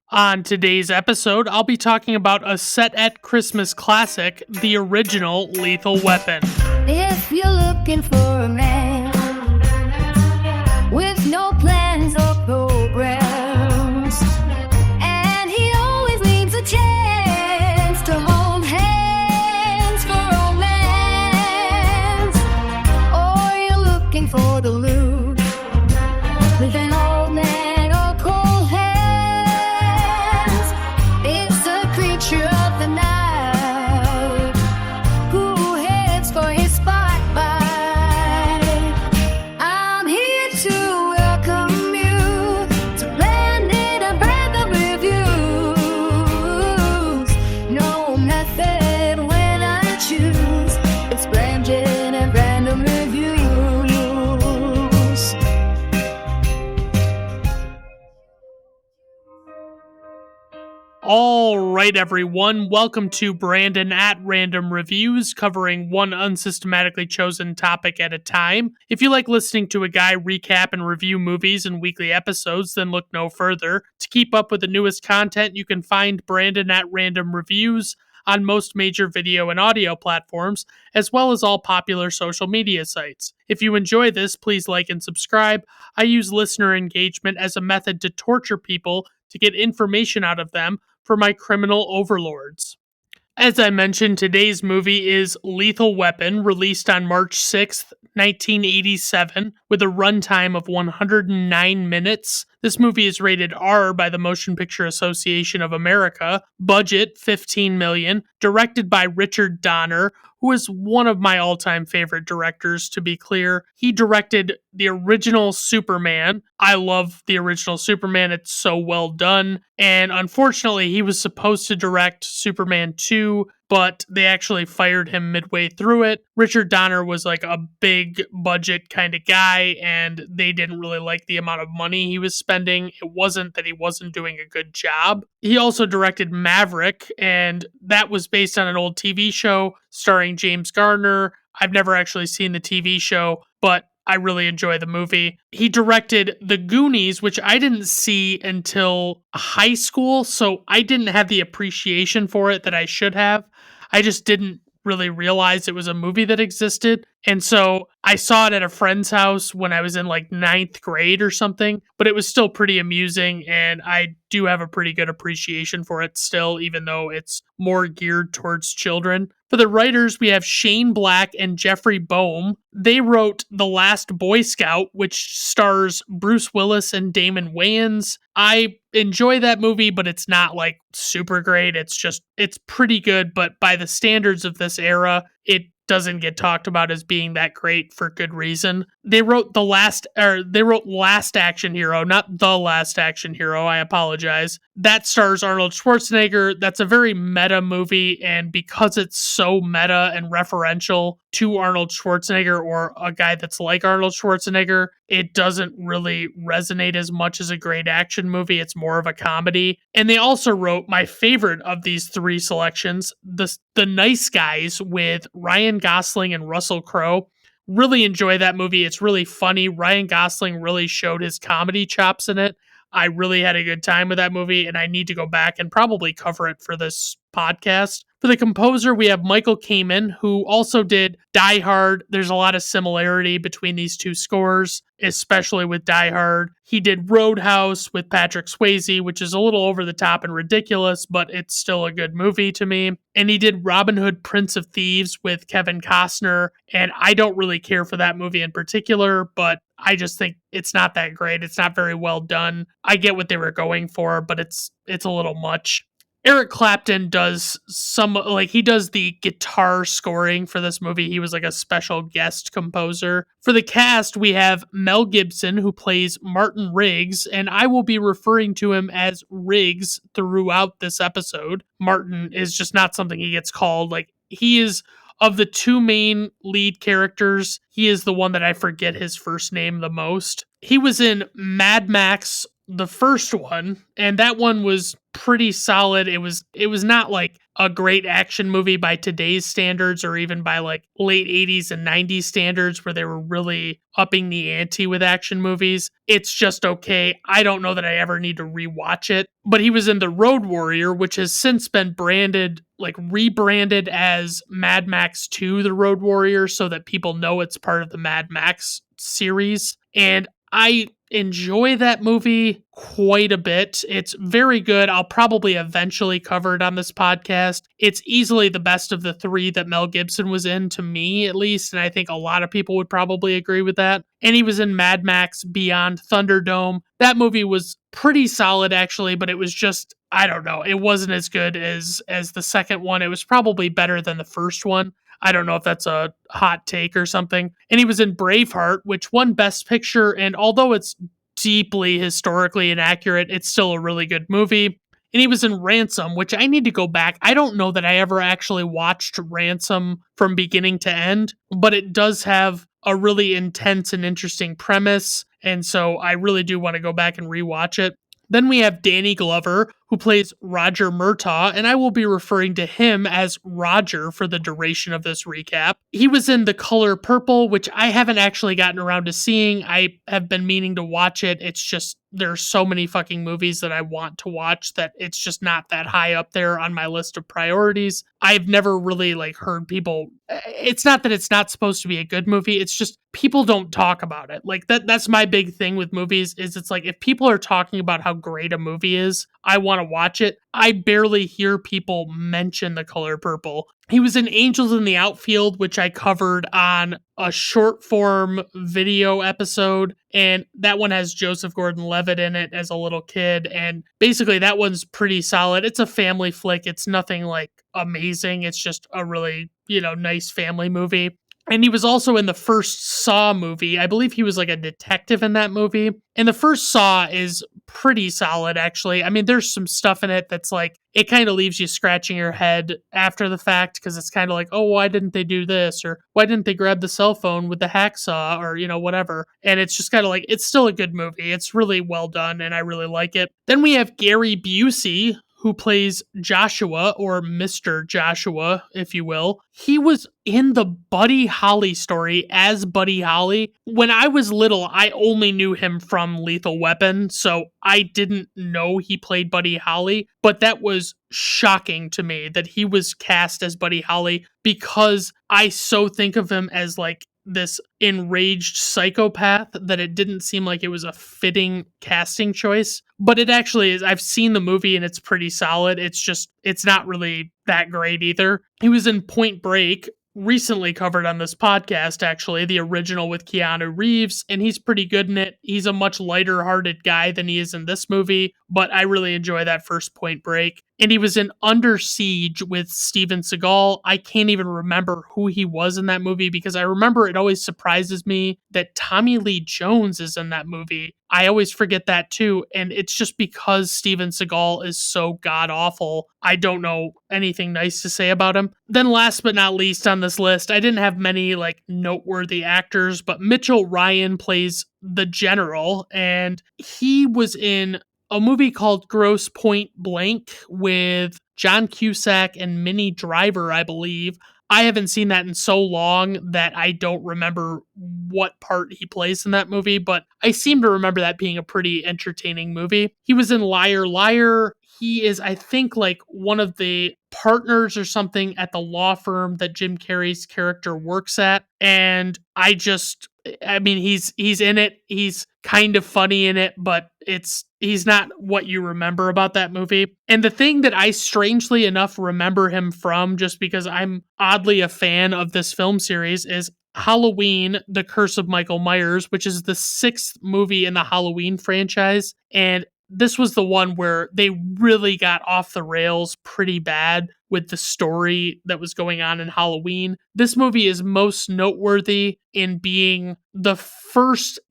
On today's episode, I'll be talking about a set at Christmas classic, the original Lethal Weapon. If you're looking for a man with no plans or programs, and he always needs a chance to hold hands for romance, or you're looking for the loot with an old man or cold hands, it's a creature of the night who heads for his spotlight. I'm here to welcome you to Blended and Random Reviews. No method when I choose. It's Blended and Random Reviews. All right, everyone, welcome to Brandon at Random Reviews, covering one unsystematically chosen topic at a time. If you like listening to a guy recap and review movies in weekly episodes, then look no further. To keep up with the newest content, you can find Brandon at Random Reviews on most major video and audio platforms, as well as all popular social media sites. If you enjoy this, please like and subscribe. I use listener engagement as a method to torture people to get information out of them for my criminal overlords. As I mentioned, today's movie is Lethal Weapon, released on March 6th, 1987, with a runtime of 109 minutes. This movie is rated R by the Motion Picture Association of America, budget $15 million, directed by Richard Donner, who is one of my all-time favorite directors, to be clear. He directed the original Superman. I love the original Superman. It's so well done. And unfortunately, he was supposed to direct Superman 2, but they actually fired him midway through it. Richard Donner was like a big budget kind of guy, and they didn't really like the amount of money he was spending. It wasn't that he wasn't doing a good job. He also directed Maverick, and that was based on an old TV show starring James Garner. I've never actually seen the TV show, but I really enjoy the movie. He directed The Goonies, which I didn't see until high school, so I didn't have the appreciation for it that I should have. I just didn't really realize it was a movie that existed. And so I saw it at a friend's house when I was in like 9th grade or something, but it was still pretty amusing, and I do have a pretty good appreciation for it still, even though it's more geared towards children. For the writers, we have Shane Black and Jeffrey Boehm. They wrote The Last Boy Scout, which stars Bruce Willis and Damon Wayans. I enjoy that movie, but it's not like super great. It's pretty good, but by the standards of this era, it doesn't get talked about as being that great for good reason. They wrote Last Action Hero, not The Last Action Hero. I apologize. That stars Arnold Schwarzenegger. That's a very meta movie, and because it's so meta and referential to Arnold Schwarzenegger or a guy that's like Arnold Schwarzenegger, it doesn't really resonate as much as a great action movie. It's more of a comedy. And they also wrote my favorite of these three selections, The Nice Guys, with Ryan Gosling and Russell Crowe. Really enjoy that movie. It's really funny. Ryan Gosling really showed his comedy chops in it. I really had a good time with that movie, and I need to go back and probably cover it for this podcast. For the composer, we have Michael Kamen, who also did Die Hard. There's a lot of similarity between these two scores, especially with Die Hard. He did Roadhouse with Patrick Swayze, which is a little over the top and ridiculous, but it's still a good movie to me. And he did Robin Hood, Prince of Thieves with Kevin Costner, and I don't really care for that movie in particular, but I just think it's not that great. It's not very well done. I get what they were going for, but it's a little much. Eric Clapton does he does the guitar scoring for this movie. He was like a special guest composer. For the cast, we have Mel Gibson, who plays Martin Riggs, and I will be referring to him as Riggs throughout this episode. Martin is just not something he gets called. Like, he is of the two main lead characters, he is the one that I forget his first name the most. He was in Mad Max, the first one, and that one was pretty solid. It was not like a great action movie by today's standards or even by like late 80s and 90s standards where they were really upping the ante with action movies. It's just okay. I don't know that I ever need to rewatch it. But he was in The Road Warrior, which has since been rebranded as Mad Max 2 The Road Warrior so that people know it's part of the Mad Max series. And I enjoy that movie quite a bit. It's very good. I'll probably eventually cover it on this podcast. It's easily the best of the three that Mel Gibson was in, to me at least, and I think a lot of people would probably agree with that. And he was in Mad Max Beyond Thunderdome. That movie was pretty solid, actually, but it was just, I don't know, it wasn't as good as the second one. It was probably better than the first one. I don't know if that's a hot take or something. And he was in Braveheart, which won Best Picture, and although it's deeply historically inaccurate, it's still a really good movie. And he was in Ransom, which I need to go back. I don't know that I ever actually watched Ransom from beginning to end, but it does have a really intense and interesting premise, and so I really do want to go back and rewatch it. Then we have Danny Glover, who plays Roger Murtaugh, and I will be referring to him as Roger for the duration of this recap. He was in The Color Purple, which I haven't actually gotten around to seeing. I have been meaning to watch it. It's just, there are so many fucking movies that I want to watch that it's just not that high up there on my list of priorities. I've never really heard people, it's not that it's not supposed to be a good movie, it's just people don't talk about it. That's my big thing with movies is it's like if people are talking about how great a movie is, I want to watch it. I barely hear people mention The Color Purple. He was in Angels in the Outfield, which I covered on a short form video episode, and that one has Joseph Gordon-Levitt in it as a little kid, and basically that one's pretty solid. It's a family flick. It's nothing amazing. It's just a really, nice family movie. And he was also in the first Saw movie. I believe he was a detective in that movie. And the first Saw is pretty solid, actually. I mean, there's some stuff in it that's it kind of leaves you scratching your head after the fact because it's kind of oh, why didn't they do this? Or why didn't they grab the cell phone with the hacksaw? Or, whatever. And it's just kind of it's still a good movie. It's really well done and I really like it. Then we have Gary Busey, who plays Joshua, or Mr. Joshua, if you will. He was in the Buddy Holly story as Buddy Holly. When I was little, I only knew him from Lethal Weapon, so I didn't know he played Buddy Holly, but that was shocking to me that he was cast as Buddy Holly because I so think of him as this enraged psychopath that it didn't seem like it was a fitting casting choice. But it actually is. I've seen the movie and it's pretty solid. It's not really that great either. He was in Point Break, recently covered on this podcast, actually, the original with Keanu Reeves, and he's pretty good in it. He's a much lighter hearted guy than he is in this movie, but I really enjoy that first Point Break. And he was in Under Siege with Steven Seagal. I can't even remember who he was in that movie because I remember it always surprises me that Tommy Lee Jones is in that movie. I always forget that too, and it's just because Steven Seagal is so god-awful, I don't know anything nice to say about him. Then last but not least on this list, I didn't have many noteworthy actors, but Mitchell Ryan plays the General, and he was in a movie called Grosse Pointe Blank with John Cusack and Minnie Driver, I believe. I haven't seen that in so long that I don't remember what part he plays in that movie, but I seem to remember that being a pretty entertaining movie. He was in Liar Liar. He is, I think, one of the partners or something at the law firm that Jim Carrey's character works at. And he's in it. He's kind of funny in it, but he's not what you remember about that movie. And the thing that I strangely enough remember him from, just because I'm oddly a fan of this film series, is Halloween, The Curse of Michael Myers, which is the 6th movie in the Halloween franchise. And this was the one where they really got off the rails pretty bad with the story that was going on in Halloween. This movie is most noteworthy in being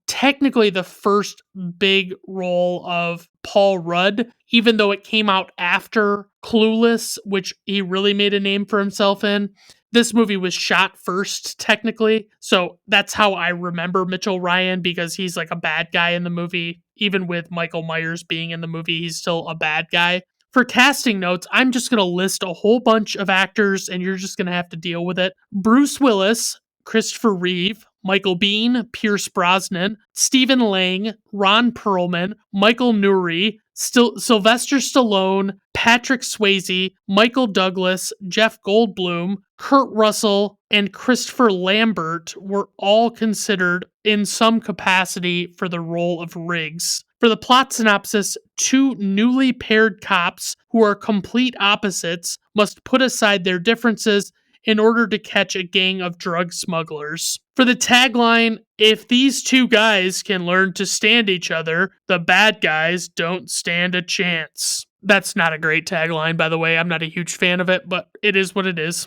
technically the first big role of Paul Rudd, even though it came out after Clueless, which he really made a name for himself in. This movie was shot first, technically. So that's how I remember Mitchell Ryan, because he's like a bad guy in the movie. Even with Michael Myers being in the movie, he's still a bad guy. For casting notes, I'm just going to list a whole bunch of actors and you're just going to have to deal with it. Bruce Willis, Christopher Reeve, Michael Biehn, Pierce Brosnan, Stephen Lang, Ron Perlman, Michael Nouri, Sylvester Stallone, Patrick Swayze, Michael Douglas, Jeff Goldblum, Kurt Russell, and Christopher Lambert were all considered in some capacity for the role of Riggs. For the plot synopsis, two newly paired cops who are complete opposites must put aside their differences in order to catch a gang of drug smugglers. For the tagline, if these two guys can learn to stand each other, the bad guys don't stand a chance. That's not a great tagline, by the way. I'm not a huge fan of it, but it is what it is.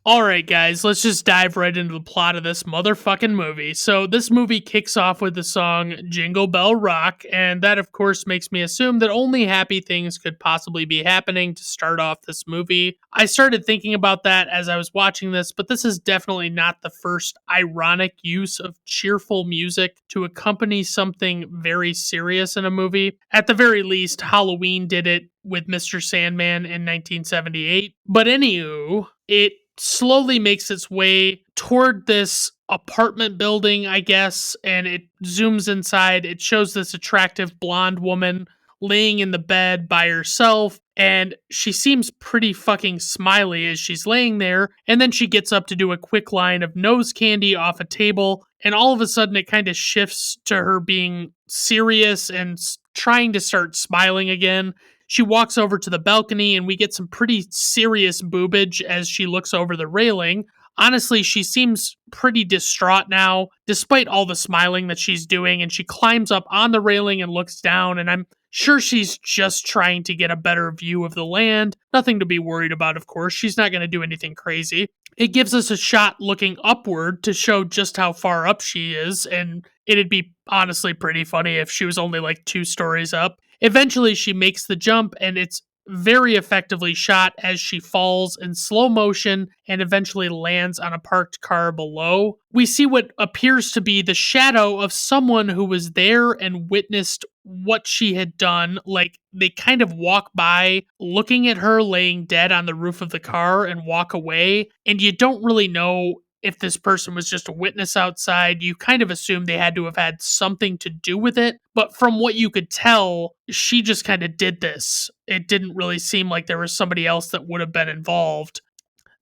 Alright guys, let's just dive right into the plot of this motherfucking movie. So this movie kicks off with the song Jingle Bell Rock, and that of course makes me assume that only happy things could possibly be happening to start off this movie. I started thinking about that as I was watching this, but this is definitely not the first ironic use of cheerful music to accompany something very serious in a movie. At the very least, Halloween did it with Mr. Sandman in 1978. But anywho, it slowly makes its way toward this apartment building, I guess, and it zooms inside. It shows this attractive blonde woman laying in the bed by herself, and she seems pretty fucking smiley as she's laying there, and then she gets up to do a quick line of nose candy off a table, and all of a sudden it kind of shifts to her being serious and trying to start smiling again. She walks over to the balcony and we get some pretty serious boobage as she looks over the railing. Honestly, she seems pretty distraught now, despite all the smiling that she's doing, and she climbs up on the railing and looks down, and I'm sure she's just trying to get a better view of the land. Nothing to be worried about, of course. She's not going to do anything crazy. It gives us a shot looking upward to show just how far up she is, and it'd be honestly pretty funny if she was only like 2 stories up. Eventually, she makes the jump, and it's very effectively shot as she falls in slow motion and eventually lands on a parked car below. We see what appears to be the shadow of someone who was there and witnessed what she had done. Like, they kind of walk by looking at her laying dead on the roof of the car and walk away, and you don't really know if this person was just a witness outside. You kind of assume they had to have had something to do with it. But from what you could tell, she just kind of did this. It didn't really seem like there was somebody else that would have been involved.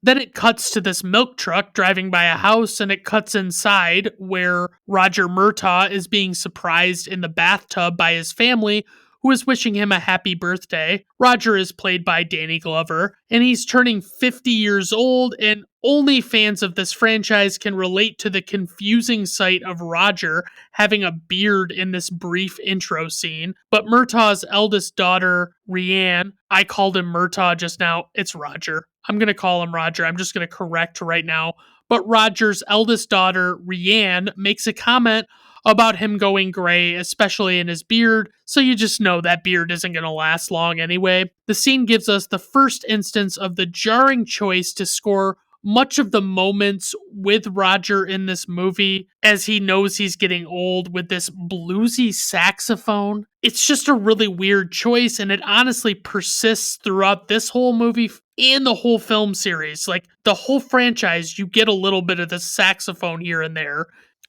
Then it cuts to this milk truck driving by a house, and it cuts inside where Roger Murtaugh is being surprised in the bathtub by his family, who is wishing him a happy birthday. Roger is played by Danny Glover, and he's turning 50 years old, and only fans of this franchise can relate to the confusing sight of Roger having a beard in this brief intro scene. But Murtaugh's eldest daughter, Rianne, I called him Murtaugh just now, it's Roger. I'm going to call him Roger. I'm just going to correct right now. But Roger's eldest daughter, Rianne, makes a comment about him going gray, especially in his beard, so you just know that beard isn't going to last long anyway. The scene gives us the first instance of the jarring choice to score much of the moments with Roger in this movie as he knows he's getting old with this bluesy saxophone. It's just a really weird choice, and it honestly persists throughout this whole movie and the whole film series. Like, the whole franchise, you get a little bit of the saxophone here and there,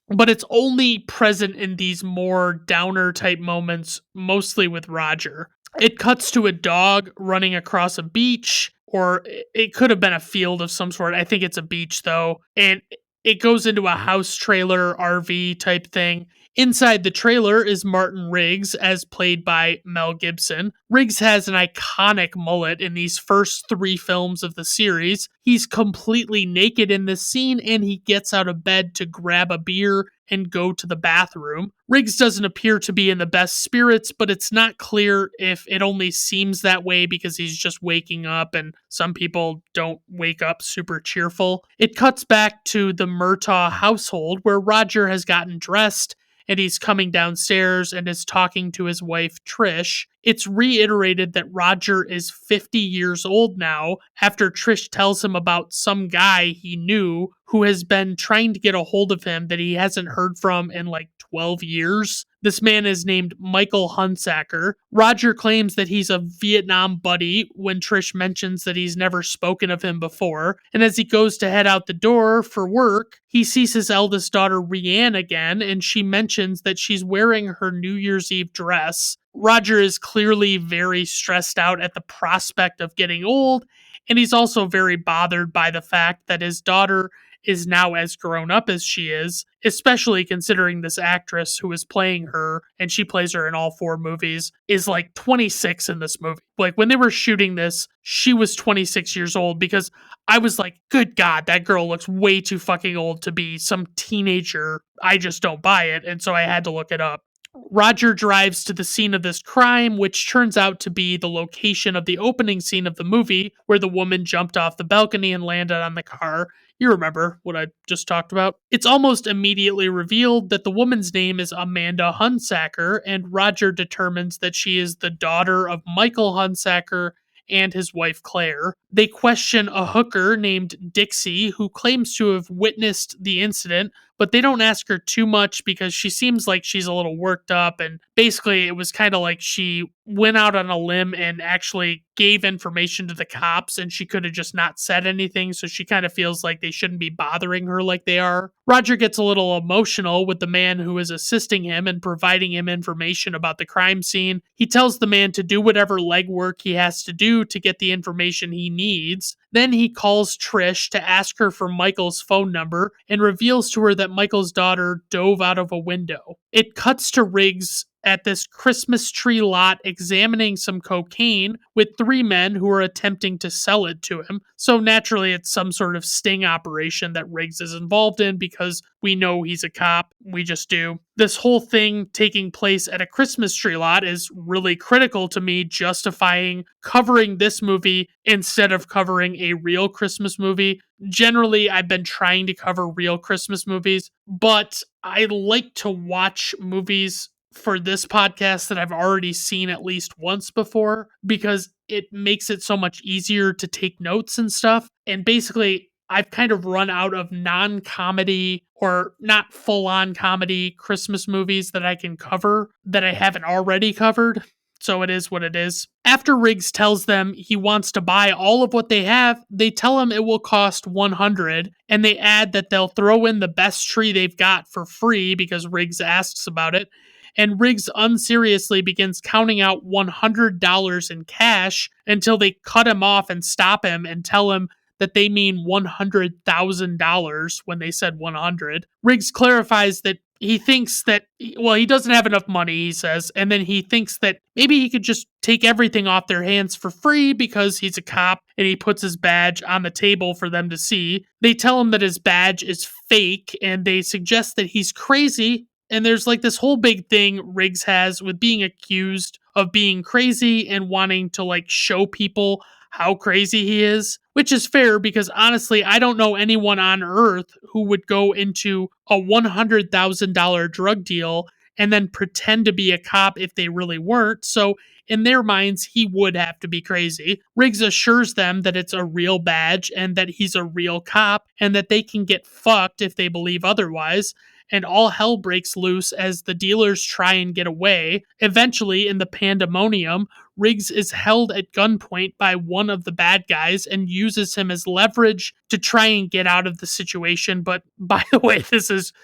but it's only present in these more downer type moments, mostly with Roger. It cuts to a dog running across a beach, or it could have been a field of some sort. I think it's a beach though. And it goes into a house trailer RV type thing. Inside the trailer is Martin Riggs, as played by Mel Gibson. Riggs has an iconic mullet in these first 3 films of the series. He's completely naked in this scene, and he gets out of bed to grab a beer and go to the bathroom. Riggs doesn't appear to be in the best spirits, but it's not clear if it only seems that way because he's just waking up, and some people don't wake up super cheerful. It cuts back to the Murtaugh household where Roger has gotten dressed and he's coming downstairs and is talking to his wife, Trish. It's reiterated that Roger is 50 years old now after Trish tells him about some guy he knew who has been trying to get a hold of him that he hasn't heard from in like 12 years. This man is named Michael Hunsaker. Roger claims that he's a Vietnam buddy when Trish mentions that he's never spoken of him before. And as he goes to head out the door for work, he sees his eldest daughter Rianne again, and she mentions that she's wearing her New Year's Eve dress. Roger is clearly very stressed out at the prospect of getting old, and he's also very bothered by the fact that his daughter is now as grown up as she is, especially considering this actress who is playing her, and she plays her in all 4 movies, is like 26 in this movie. Like when they were shooting this, she was 26 years old, because I was like, good God, that girl looks way too fucking old to be some teenager. I just don't buy it, and so I had to look it up. Roger drives to the scene of this crime, which turns out to be the location of the opening scene of the movie, where the woman jumped off the balcony and landed on the car. You remember what I just talked about. It's almost immediately revealed that the woman's name is Amanda Hunsaker, and Roger determines that she is the daughter of Michael Hunsaker and his wife Claire. They question a hooker named Dixie who claims to have witnessed the incident, but they don't ask her too much because she seems like she's a little worked up, and basically it was kind of like she went out on a limb and actually gave information to the cops, and she could have just not said anything, so she kind of feels like they shouldn't be bothering her like they are. Roger gets a little emotional with the man who is assisting him and providing him information about the crime scene. He tells the man to do whatever legwork he has to do to get the information he needs. Then he calls Trish to ask her for Michael's phone number and reveals to her that Michael's daughter dove out of a window. It cuts to Riggs at this Christmas tree lot examining some cocaine with 3 men who are attempting to sell it to him. So naturally it's some sort of sting operation that Riggs is involved in because we know he's a cop. We just do. This whole thing taking place at a Christmas tree lot is really critical to me justifying covering this movie instead of covering a real Christmas movie. Generally, I've been trying to cover real Christmas movies, but I like to watch movies for this podcast that I've already seen at least once before because it makes it so much easier to take notes and stuff. And basically, I've kind of run out of non-comedy or not full-on comedy Christmas movies that I can cover that I haven't already covered. So it is what it is. After Riggs tells them he wants to buy all of what they have, they tell him it will cost $100, and they add that they'll throw in the best tree they've got for free because Riggs asks about it. And Riggs unseriously begins counting out $100 in cash until they cut him off and stop him and tell him that they mean $100,000 when they said 100. Riggs clarifies that he thinks that, well, he doesn't have enough money, he says, and then he thinks that maybe he could just take everything off their hands for free because he's a cop, and he puts his badge on the table for them to see. They tell him that his badge is fake, and they suggest that he's crazy. And there's like this whole big thing Riggs has with being accused of being crazy and wanting to like show people how crazy he is, which is fair because honestly, I don't know anyone on earth who would go into a $100,000 drug deal and then pretend to be a cop if they really weren't. So in their minds, he would have to be crazy. Riggs assures them that it's a real badge and that he's a real cop and that they can get fucked if they believe otherwise. And all hell breaks loose as the dealers try and get away. Eventually, in the pandemonium, Riggs is held at gunpoint by one of the bad guys and uses him as leverage to try and get out of the situation. But by the way, this is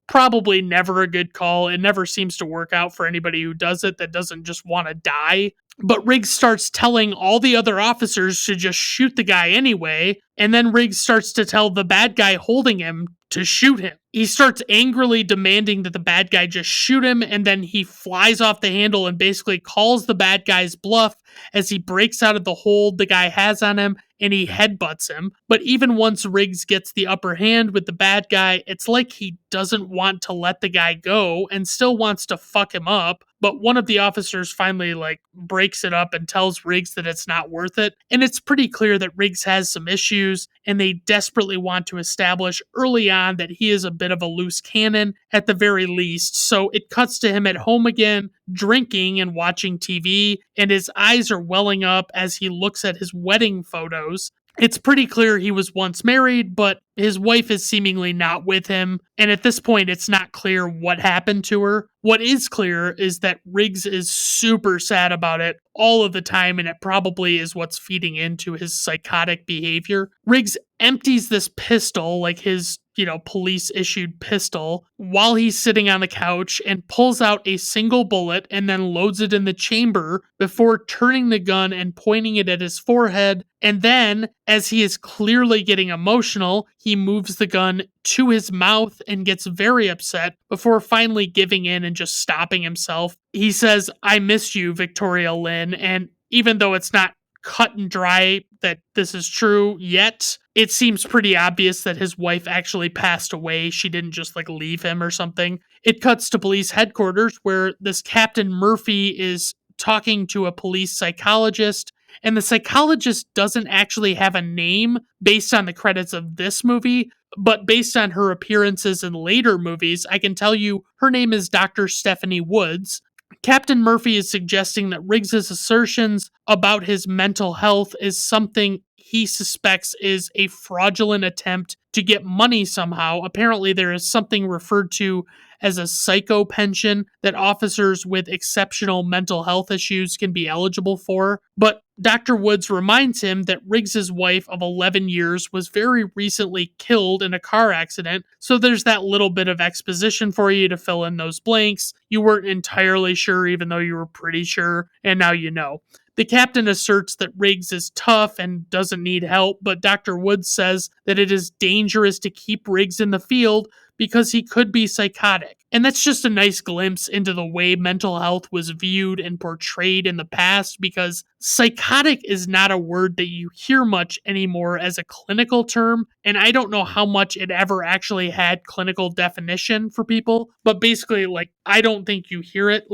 probably never a good call. It never seems to work out for anybody who does it that doesn't just want to die. But Riggs starts telling all the other officers to just shoot the guy anyway, and then Riggs starts to tell the bad guy holding him to shoot him. He starts angrily demanding that the bad guy just shoot him, and then he flies off the handle and basically calls the bad guy's bluff as he breaks out of the hold the guy has on him, and he headbutts him. But even once Riggs gets the upper hand with the bad guy, it's like he doesn't want to let the guy go and still wants to fuck him up. But one of the officers finally breaks it up and tells Riggs that it's not worth it. And it's pretty clear that Riggs has some issues, and they desperately want to establish early on that he is a bit of a loose cannon at the very least. So it cuts to him at home again, drinking and watching TV, and his eyes are welling up as he looks at his wedding photos. It's pretty clear he was once married, but his wife is seemingly not with him, and at this point, it's not clear what happened to her. What is clear is that Riggs is super sad about it all of the time, and it probably is what's feeding into his psychotic behavior. Riggs empties this pistol, like his, police issued pistol, while he's sitting on the couch and pulls out a single bullet and then loads it in the chamber before turning the gun and pointing it at his forehead. And then, as he is clearly getting emotional, he moves the gun to his mouth and gets very upset before finally giving in and just stopping himself. He says, "I miss you, Victoria Lynn," and even though it's not cut and dry that this is true yet, it seems pretty obvious that his wife actually passed away. She didn't just leave him or something. It cuts to police headquarters where this Captain Murphy is talking to a police psychologist, and the psychologist doesn't actually have a name based on the credits of this movie, but based on her appearances in later movies, I can tell you her name is Dr. Stephanie Woods. Captain Murphy is suggesting that Riggs's assertions about his mental health is something he suspects is a fraudulent attempt to get money somehow. Apparently, there is something referred to as a psycho pension that officers with exceptional mental health issues can be eligible for. But Dr. Woods reminds him that Riggs's wife of 11 years was very recently killed in a car accident, so there's that little bit of exposition for you to fill in those blanks. You weren't entirely sure, even though you were pretty sure, and now you know. The captain asserts that Riggs is tough and doesn't need help, but Dr. Woods says that it is dangerous to keep Riggs in the field because he could be psychotic. And that's just a nice glimpse into the way mental health was viewed and portrayed in the past, because psychotic is not a word that you hear much anymore as a clinical term, and I don't know how much it ever actually had clinical definition for people, but basically, I don't think you hear it.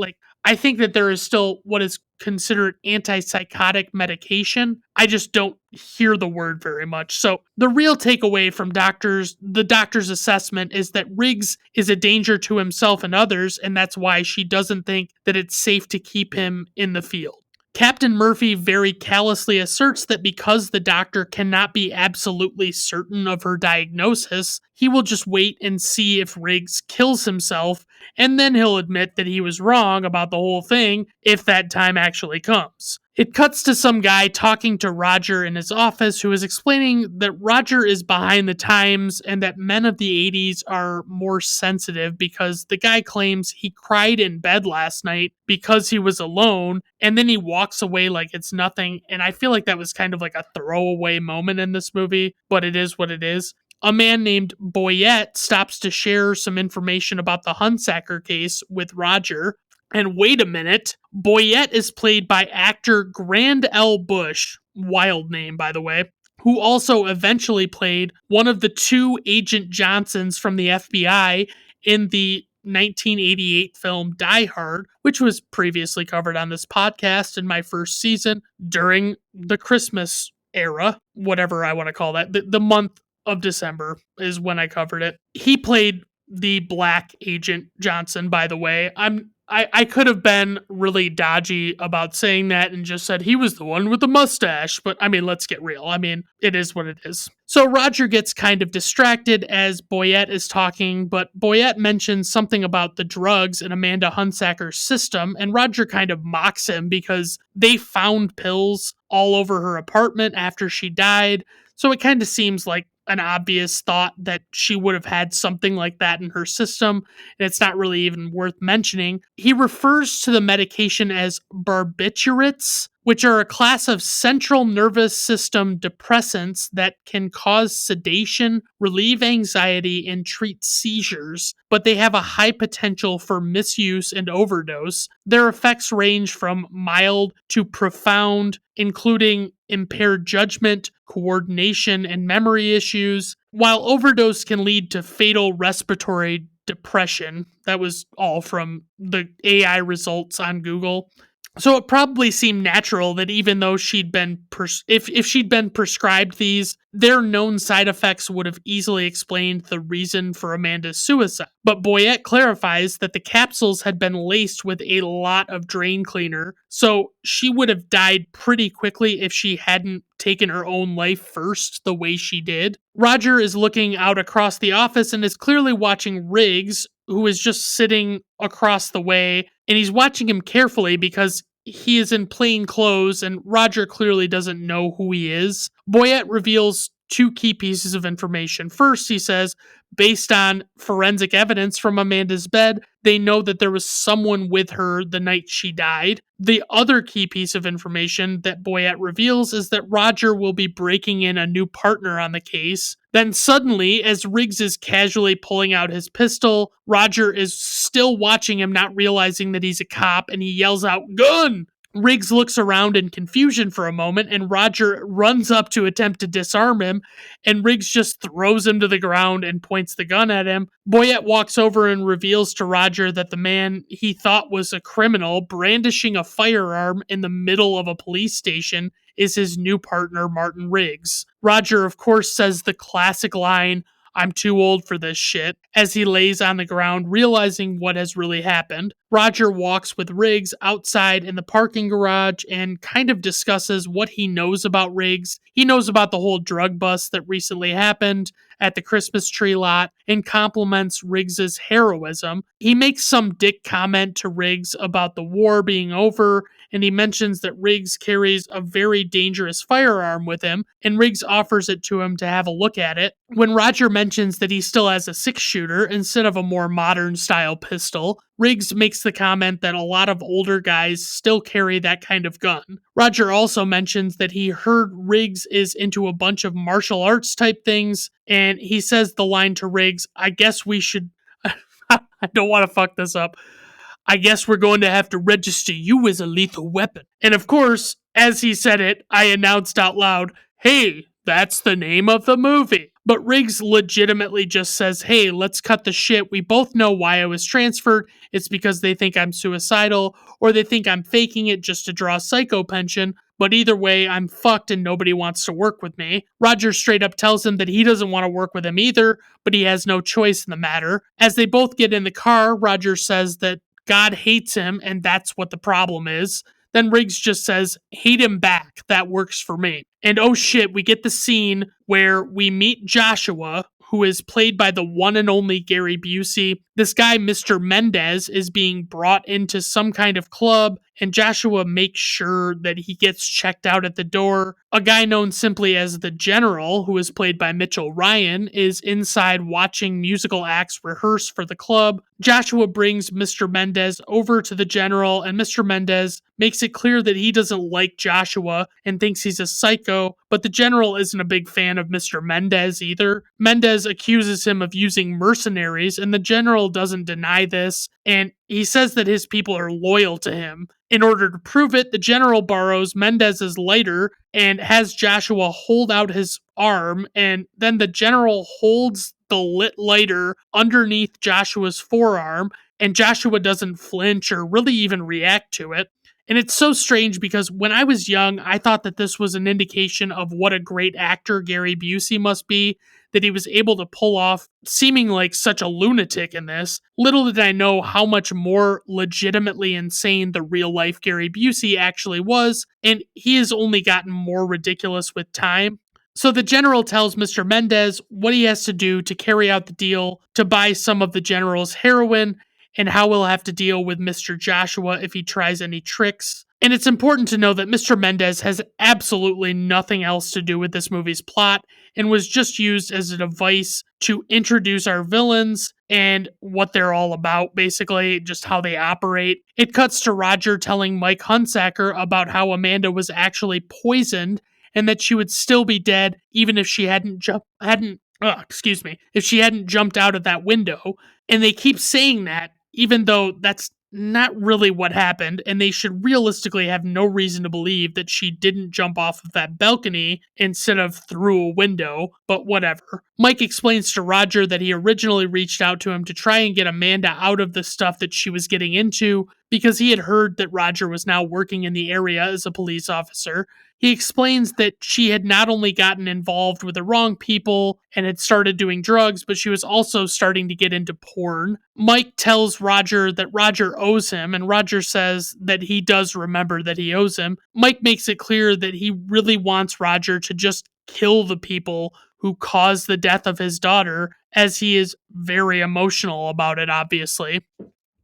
I think that there is still what is considered antipsychotic medication. I just don't hear the word very much. So the real takeaway from the doctor's assessment is that Riggs is a danger to himself and others, and that's why she doesn't think that it's safe to keep him in the field. Captain Murphy very callously asserts that because the doctor cannot be absolutely certain of her diagnosis, he will just wait and see if Riggs kills himself, and then he'll admit that he was wrong about the whole thing if that time actually comes. It cuts to some guy talking to Roger in his office who is explaining that Roger is behind the times and that men of the 80s are more sensitive because the guy claims he cried in bed last night because he was alone, and then he walks away like it's nothing, and I feel like that was kind of like a throwaway moment in this movie, but it is what it is. A man named Boyette stops to share some information about the Hunsaker case with Roger. And wait a minute, Boyette is played by actor Grand L. Bush, wild name by the way, who also eventually played one of the two Agent Johnsons from the FBI in the 1988 film Die Hard, which was previously covered on this podcast in my first season during the Christmas era, whatever I want to call that. The month of December is when I covered it. He played the Black Agent Johnson, by the way. I could have been really dodgy about saying that and just said he was the one with the mustache, but let's get real. It is what it is. So Roger gets kind of distracted as Boyette is talking, but Boyette mentions something about the drugs in Amanda Hunsaker's system, and Roger kind of mocks him because they found pills all over her apartment after she died, so it kind of seems like an obvious thought that she would have had something like that in her system, and it's not really even worth mentioning. He refers to the medication as barbiturates, which are a class of central nervous system depressants that can cause sedation, relieve anxiety, and treat seizures, but they have a high potential for misuse and overdose. Their effects range from mild to profound, including impaired judgment, coordination, and memory issues, while overdose can lead to fatal respiratory depression. That was all from the AI results on Google. So it probably seemed natural that even though if she'd been prescribed these, their known side effects would have easily explained the reason for Amanda's suicide. But Boyette clarifies that the capsules had been laced with a lot of drain cleaner, so she would have died pretty quickly if she hadn't taken her own life first the way she did. Roger is looking out across the office and is clearly watching Riggs, who is just sitting across the way, and he's watching him carefully because he is in plain clothes and Roger clearly doesn't know who he is. Boyette reveals two key pieces of information. First, he says, based on forensic evidence from Amanda's bed, they know that there was someone with her the night she died. The other key piece of information that Boyette reveals is that Roger will be breaking in a new partner on the case. Then suddenly, as Riggs is casually pulling out his pistol, Roger is still watching him, not realizing that he's a cop, and he yells out, "Gun!" Riggs looks around in confusion for a moment, and Roger runs up to attempt to disarm him, and Riggs just throws him to the ground and points the gun at him. Boyette walks over and reveals to Roger that the man he thought was a criminal brandishing a firearm in the middle of a police station is his new partner, Martin Riggs. Roger, of course, says the classic line, "I'm too old for this shit," as he lays on the ground, realizing what has really happened. Roger walks with Riggs outside in the parking garage and kind of discusses what he knows about Riggs. He knows about the whole drug bust that recently happened at the Christmas tree lot and compliments Riggs's heroism. He makes some dick comment to Riggs about the war being over, and he mentions that Riggs carries a very dangerous firearm with him, and Riggs offers it to him to have a look at it. When Roger mentions that he still has a 6-shooter instead of a more modern style pistol, Riggs makes the comment that a lot of older guys still carry that kind of gun. Roger also mentions that he heard Riggs is into a bunch of martial arts type things, and he says the line to Riggs, "I guess we should..." I don't want to fuck this up. "I guess we're going to have to register you as a lethal weapon." And of course, as he said it, I announced out loud, "Hey, that's the name of the movie." But Riggs legitimately just says, "Hey, let's cut the shit. We both know why I was transferred. It's because they think I'm suicidal, or they think I'm faking it just to draw a psycho pension. But either way, I'm fucked and nobody wants to work with me." Roger straight up tells him that he doesn't want to work with him either, but he has no choice in the matter. As they both get in the car, Roger says that God hates him and that's what the problem is. Then Riggs just says, "Hate him back. That works for me." And oh shit, we get the scene where we meet Joshua, who is played by the one and only Gary Busey. This guy, Mr. Mendez, is being brought into some kind of club, and Joshua makes sure that he gets checked out at the door. A guy known simply as the General, who is played by Mitchell Ryan, is inside watching musical acts rehearse for the club. Joshua brings Mr. Mendez over to the General, and Mr. Mendez makes it clear that he doesn't like Joshua and thinks he's a psycho, but the General isn't a big fan of Mr. Mendez either. Mendez accuses him of using mercenaries, and the General doesn't deny this, and he says that his people are loyal to him. In order to prove it, the General borrows Mendez's lighter and has Joshua hold out his arm, and then the General holds the lit lighter underneath Joshua's forearm, and Joshua doesn't flinch or really even react to it. And it's so strange because when I was young, I thought that this was an indication of what a great actor Gary Busey must be, that he was able to pull off seeming like such a lunatic in this. Little did I know how much more legitimately insane the real life Gary Busey actually was, and he has only gotten more ridiculous with time. So the General tells Mr. Mendez what he has to do to carry out the deal to buy some of the General's heroin, and how we'll have to deal with Mr. Joshua if he tries any tricks. And it's important to know that Mr. Mendez has absolutely nothing else to do with this movie's plot and was just used as a device to introduce our villains and what they're all about, basically, just how they operate. It cuts to Roger telling Mike Hunsaker about how Amanda was actually poisoned and that she would still be dead even if she if she hadn't jumped out of that window. And they keep saying that, even though that's not really what happened, and they should realistically have no reason to believe that she didn't jump off of that balcony instead of through a window, but whatever. Mike explains to Roger that he originally reached out to him to try and get Amanda out of the stuff that she was getting into because he had heard that Roger was now working in the area as a police officer. He explains that she had not only gotten involved with the wrong people and had started doing drugs, but she was also starting to get into porn. Mike tells Roger that Roger owes him, and Roger says that he does remember that he owes him. Mike makes it clear that he really wants Roger to just kill the people who caused the death of his daughter, as he is very emotional about it, obviously.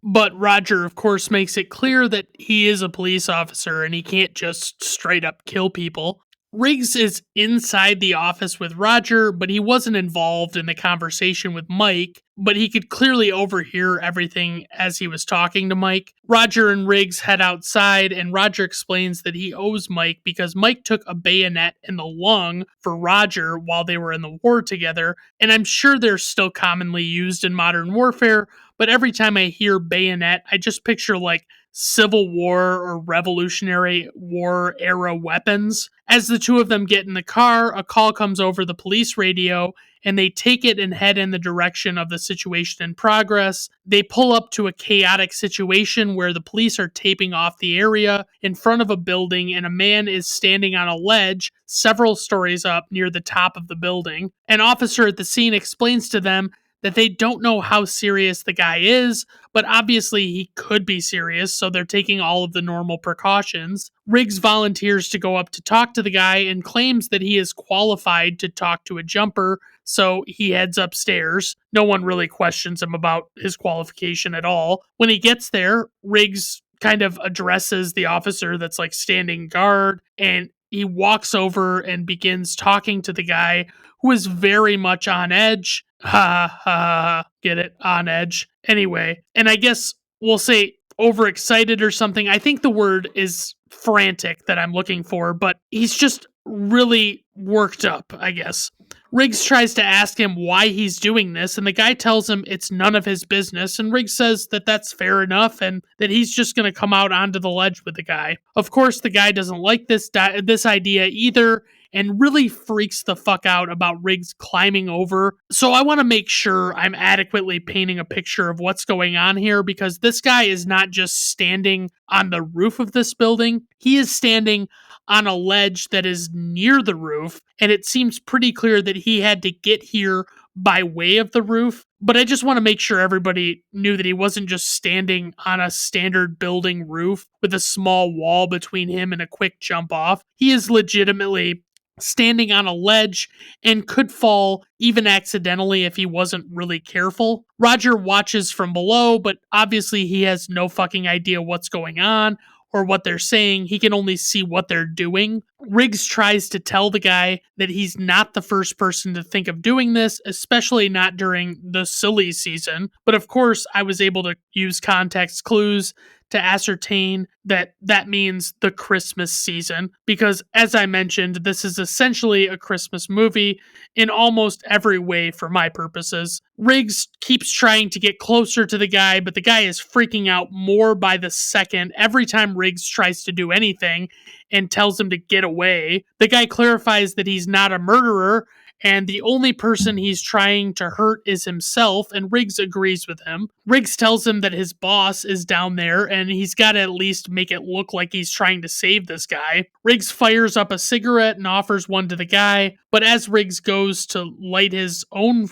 But Roger, of course, makes it clear that he is a police officer and he can't just straight up kill people. Riggs is inside the office with Roger, but he wasn't involved in the conversation with Mike, but he could clearly overhear everything as he was talking to Mike. Roger and Riggs head outside, and Roger explains that he owes Mike because Mike took a bayonet in the lung for Roger while they were in the war together, and I'm sure they're still commonly used in modern warfare, but every time I hear bayonet, I just picture like Civil War or Revolutionary War era weapons. As the two of them get in the car, a call comes over the police radio, and they take it and head in the direction of the situation in progress. They pull up to a chaotic situation where the police are taping off the area in front of a building, and a man is standing on a ledge several stories up near the top of the building. An officer at the scene explains to them that they don't know how serious the guy is, but obviously he could be serious, so they're taking all of the normal precautions. Riggs volunteers to go up to talk to the guy and claims that he is qualified to talk to a jumper, so he heads upstairs. No one really questions him about his qualification at all. When he gets there, Riggs kind of addresses the officer that's like standing guard, and he walks over and begins talking to the guy who is very much on edge. Ha ha ha, get it? On edge. Anyway, and I guess we'll say overexcited or something. I think the word is frantic that I'm looking for, but he's just really worked up, I guess. Riggs tries to ask him why he's doing this, and the guy tells him it's none of his business, and Riggs says that that's fair enough and that he's just going to come out onto the ledge with the guy. Of course, the guy doesn't like this idea either, and really freaks the fuck out about Riggs climbing over. So I want to make sure I'm adequately painting a picture of what's going on here, because this guy is not just standing on the roof of this building. He is standing on a ledge that is near the roof, and it seems pretty clear that he had to get here by way of the roof. But I just want to make sure everybody knew that he wasn't just standing on a standard building roof with a small wall between him and a quick jump off. He is legitimately standing on a ledge and could fall even accidentally if he wasn't really careful. Roger watches from below, but obviously he has no fucking idea what's going on or what they're saying. He can only see what they're doing. Riggs tries to tell the guy that he's not the first person to think of doing this, especially not during the silly season. But of course, I was able to use context clues to ascertain that that means the Christmas season, because as I mentioned, this is essentially a Christmas movie in almost every way for my purposes. Riggs keeps trying to get closer to the guy, but the guy is freaking out more by the second every time Riggs tries to do anything and tells him to get away. The guy clarifies that he's not a murderer, and the only person he's trying to hurt is himself, and Riggs agrees with him. Riggs tells him that his boss is down there, and he's got to at least make it look like he's trying to save this guy. Riggs fires up a cigarette and offers one to the guy, but as Riggs goes to light his own,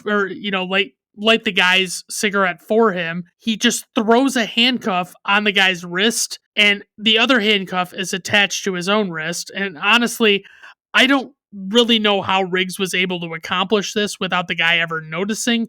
light the guy's cigarette for him, he just throws a handcuff on the guy's wrist, and the other handcuff is attached to his own wrist. And honestly, I don't really know how Riggs was able to accomplish this without the guy ever noticing,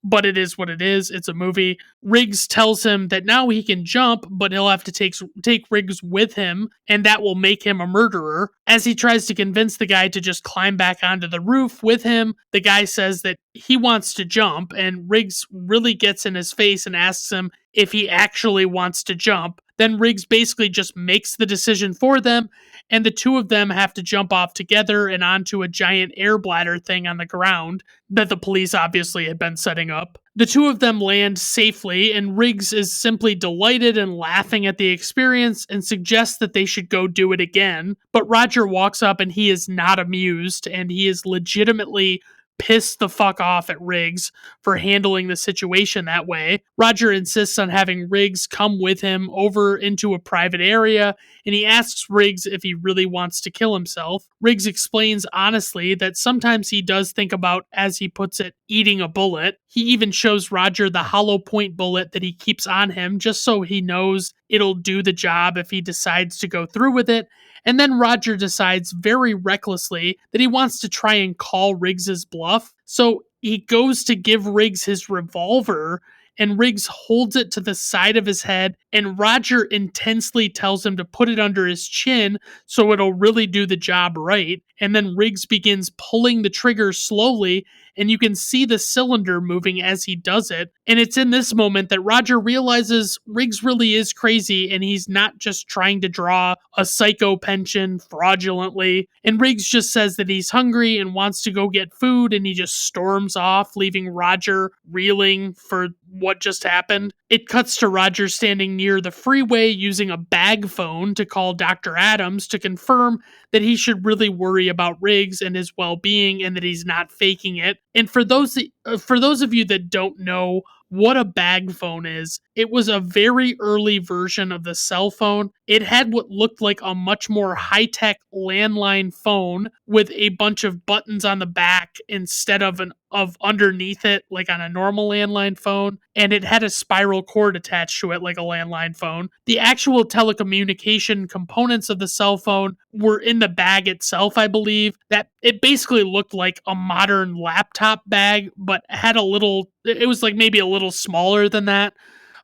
but it is what it is. It's a movie. Riggs tells him that now he can jump, but he'll have to take Riggs with him, and that will make him a murderer. As he tries to convince the guy to just climb back onto the roof with him, the guy says that he wants to jump, and Riggs really gets in his face and asks him if he actually wants to jump. Then Riggs basically just makes the decision for them, and the two of them have to jump off together and onto a giant air bladder thing on the ground that the police obviously had been setting up. The two of them land safely, and Riggs is simply delighted and laughing at the experience and suggests that they should go do it again. But Roger walks up and he is not amused, and he is legitimately pissed the fuck off at Riggs for handling the situation that way. Roger insists on having Riggs come with him over into a private area, and he asks Riggs if he really wants to kill himself. Riggs explains honestly that sometimes he does think about, as he puts it, eating a bullet. He even shows Roger the hollow point bullet that he keeps on him just so he knows it'll do the job if he decides to go through with it. And then Roger decides very recklessly that he wants to try and call Riggs's bluff. So he goes to give Riggs his revolver, and Riggs holds it to the side of his head, and Roger intensely tells him to put it under his chin so it'll really do the job right. And then Riggs begins pulling the trigger slowly, and you can see the cylinder moving as he does it. And it's in this moment that Roger realizes Riggs really is crazy, and he's not just trying to draw a psycho pension fraudulently. And Riggs just says that he's hungry and wants to go get food, and he just storms off, leaving Roger reeling for what just happened. It cuts to Roger standing near the freeway using a bag phone to call Dr. Adams to confirm that he should really worry about Riggs and his well-being, and that he's not faking it. And for those of you that don't know what a bag phone is, it was a very early version of the cell phone. It had what looked like a much more high-tech landline phone with a bunch of buttons on the back instead of underneath it, like on a normal landline phone, and it had a spiral cord attached to it like a landline phone. The actual telecommunication components of the cell phone were in the bag itself, I believe. That it basically looked like a modern laptop bag, but had it was like maybe a little smaller than that.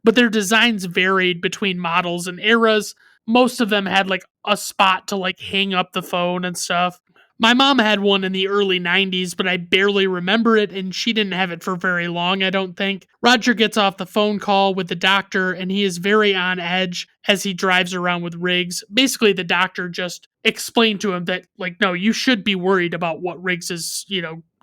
But their designs varied between models and eras. Most of them had like a spot to like hang up the phone and stuff. My mom had one in the early 90s, but I barely remember it, and she didn't have it for very long, I don't think. Roger gets off the phone call with the doctor, and he is very on edge as he drives around with Riggs. Basically, the doctor just explained to him that, like, no, you should be worried about what Riggs is,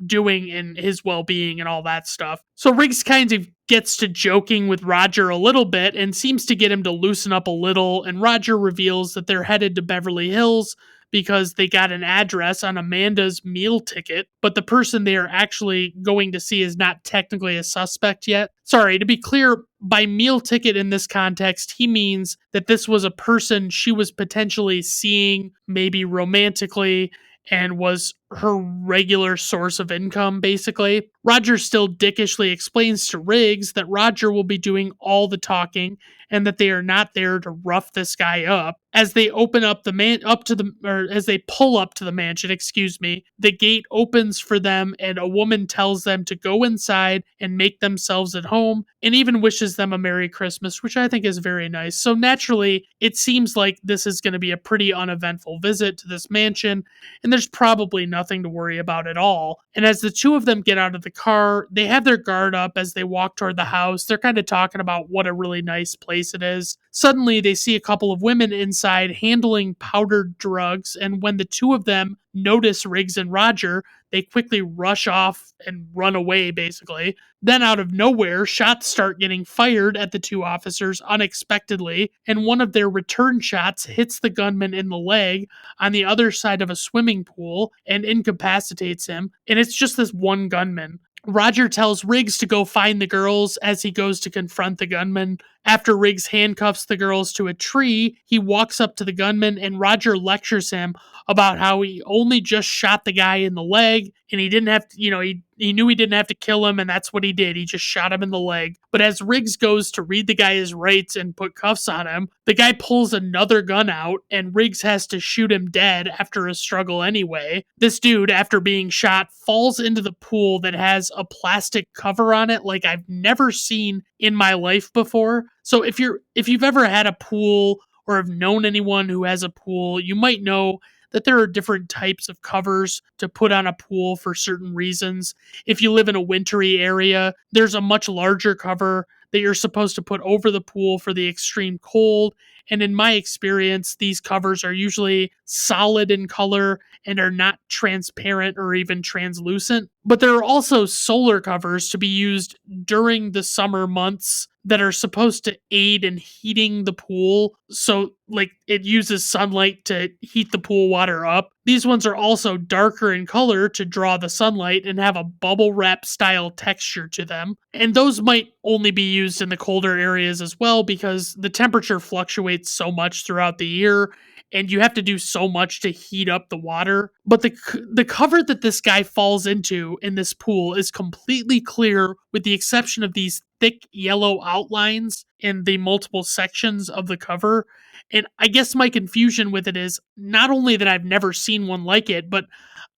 doing and his well-being and all that stuff. So Riggs kind of gets to joking with Roger a little bit and seems to get him to loosen up a little, and Roger reveals that they're headed to Beverly Hills because they got an address on Amanda's meal ticket, but the person they are actually going to see is not technically a suspect yet. Sorry, to be clear, by meal ticket in this context, he means that this was a person she was potentially seeing, maybe romantically, and was her regular source of income, basically. Roger still dickishly explains to Riggs that Roger will be doing all the talking and that they are not there to rough this guy up. As they open up as they pull up to the mansion, the gate opens for them, and a woman tells them to go inside and make themselves at home, and even wishes them a Merry Christmas, which I think is very nice. So naturally, it seems like this is going to be a pretty uneventful visit to this mansion, and there's probably nothing to worry about at all. And as the two of them get out of the car, they have their guard up as they walk toward the house. They're kind of talking about what a really nice place it is. Suddenly, they see a couple of women inside handling powdered drugs, and when the two of them notice Riggs and Roger, they quickly rush off and run away, basically. Then, out of nowhere, shots start getting fired at the two officers unexpectedly, and one of their return shots hits the gunman in the leg on the other side of a swimming pool and incapacitates him. And it's just this one gunman. Roger tells Riggs to go find the girls as he goes to confront the gunman. After Riggs handcuffs the girls to a tree, he walks up to the gunman, and Roger lectures him about how he only just shot the guy in the leg, and he didn't have to, he knew he didn't have to kill him, and that's what he did. He just shot him in the leg. But as Riggs goes to read the guy his rights and put cuffs on him, the guy pulls another gun out, and Riggs has to shoot him dead after a struggle anyway. This dude, after being shot, falls into the pool that has a plastic cover on it like I've never seen in my life before. So if you've ever had a pool or have known anyone who has a pool, you might know that there are different types of covers to put on a pool for certain reasons. If you live in a wintry area, there's a much larger cover that you're supposed to put over the pool for the extreme cold. And in my experience, these covers are usually solid in color and are not transparent or even translucent. But there are also solar covers to be used during the summer months that are supposed to aid in heating the pool. So, like, it uses sunlight to heat the pool water up. These ones are also darker in color to draw the sunlight and have a bubble wrap style texture to them. And those might only be used in the colder areas as well because the temperature fluctuates so much throughout the year and you have to do so much to heat up the water. But the cover that this guy falls into in this pool is completely clear, with the exception of these thick yellow outlines in the multiple sections of the cover. And I guess my confusion with it is not only that I've never seen one like it, but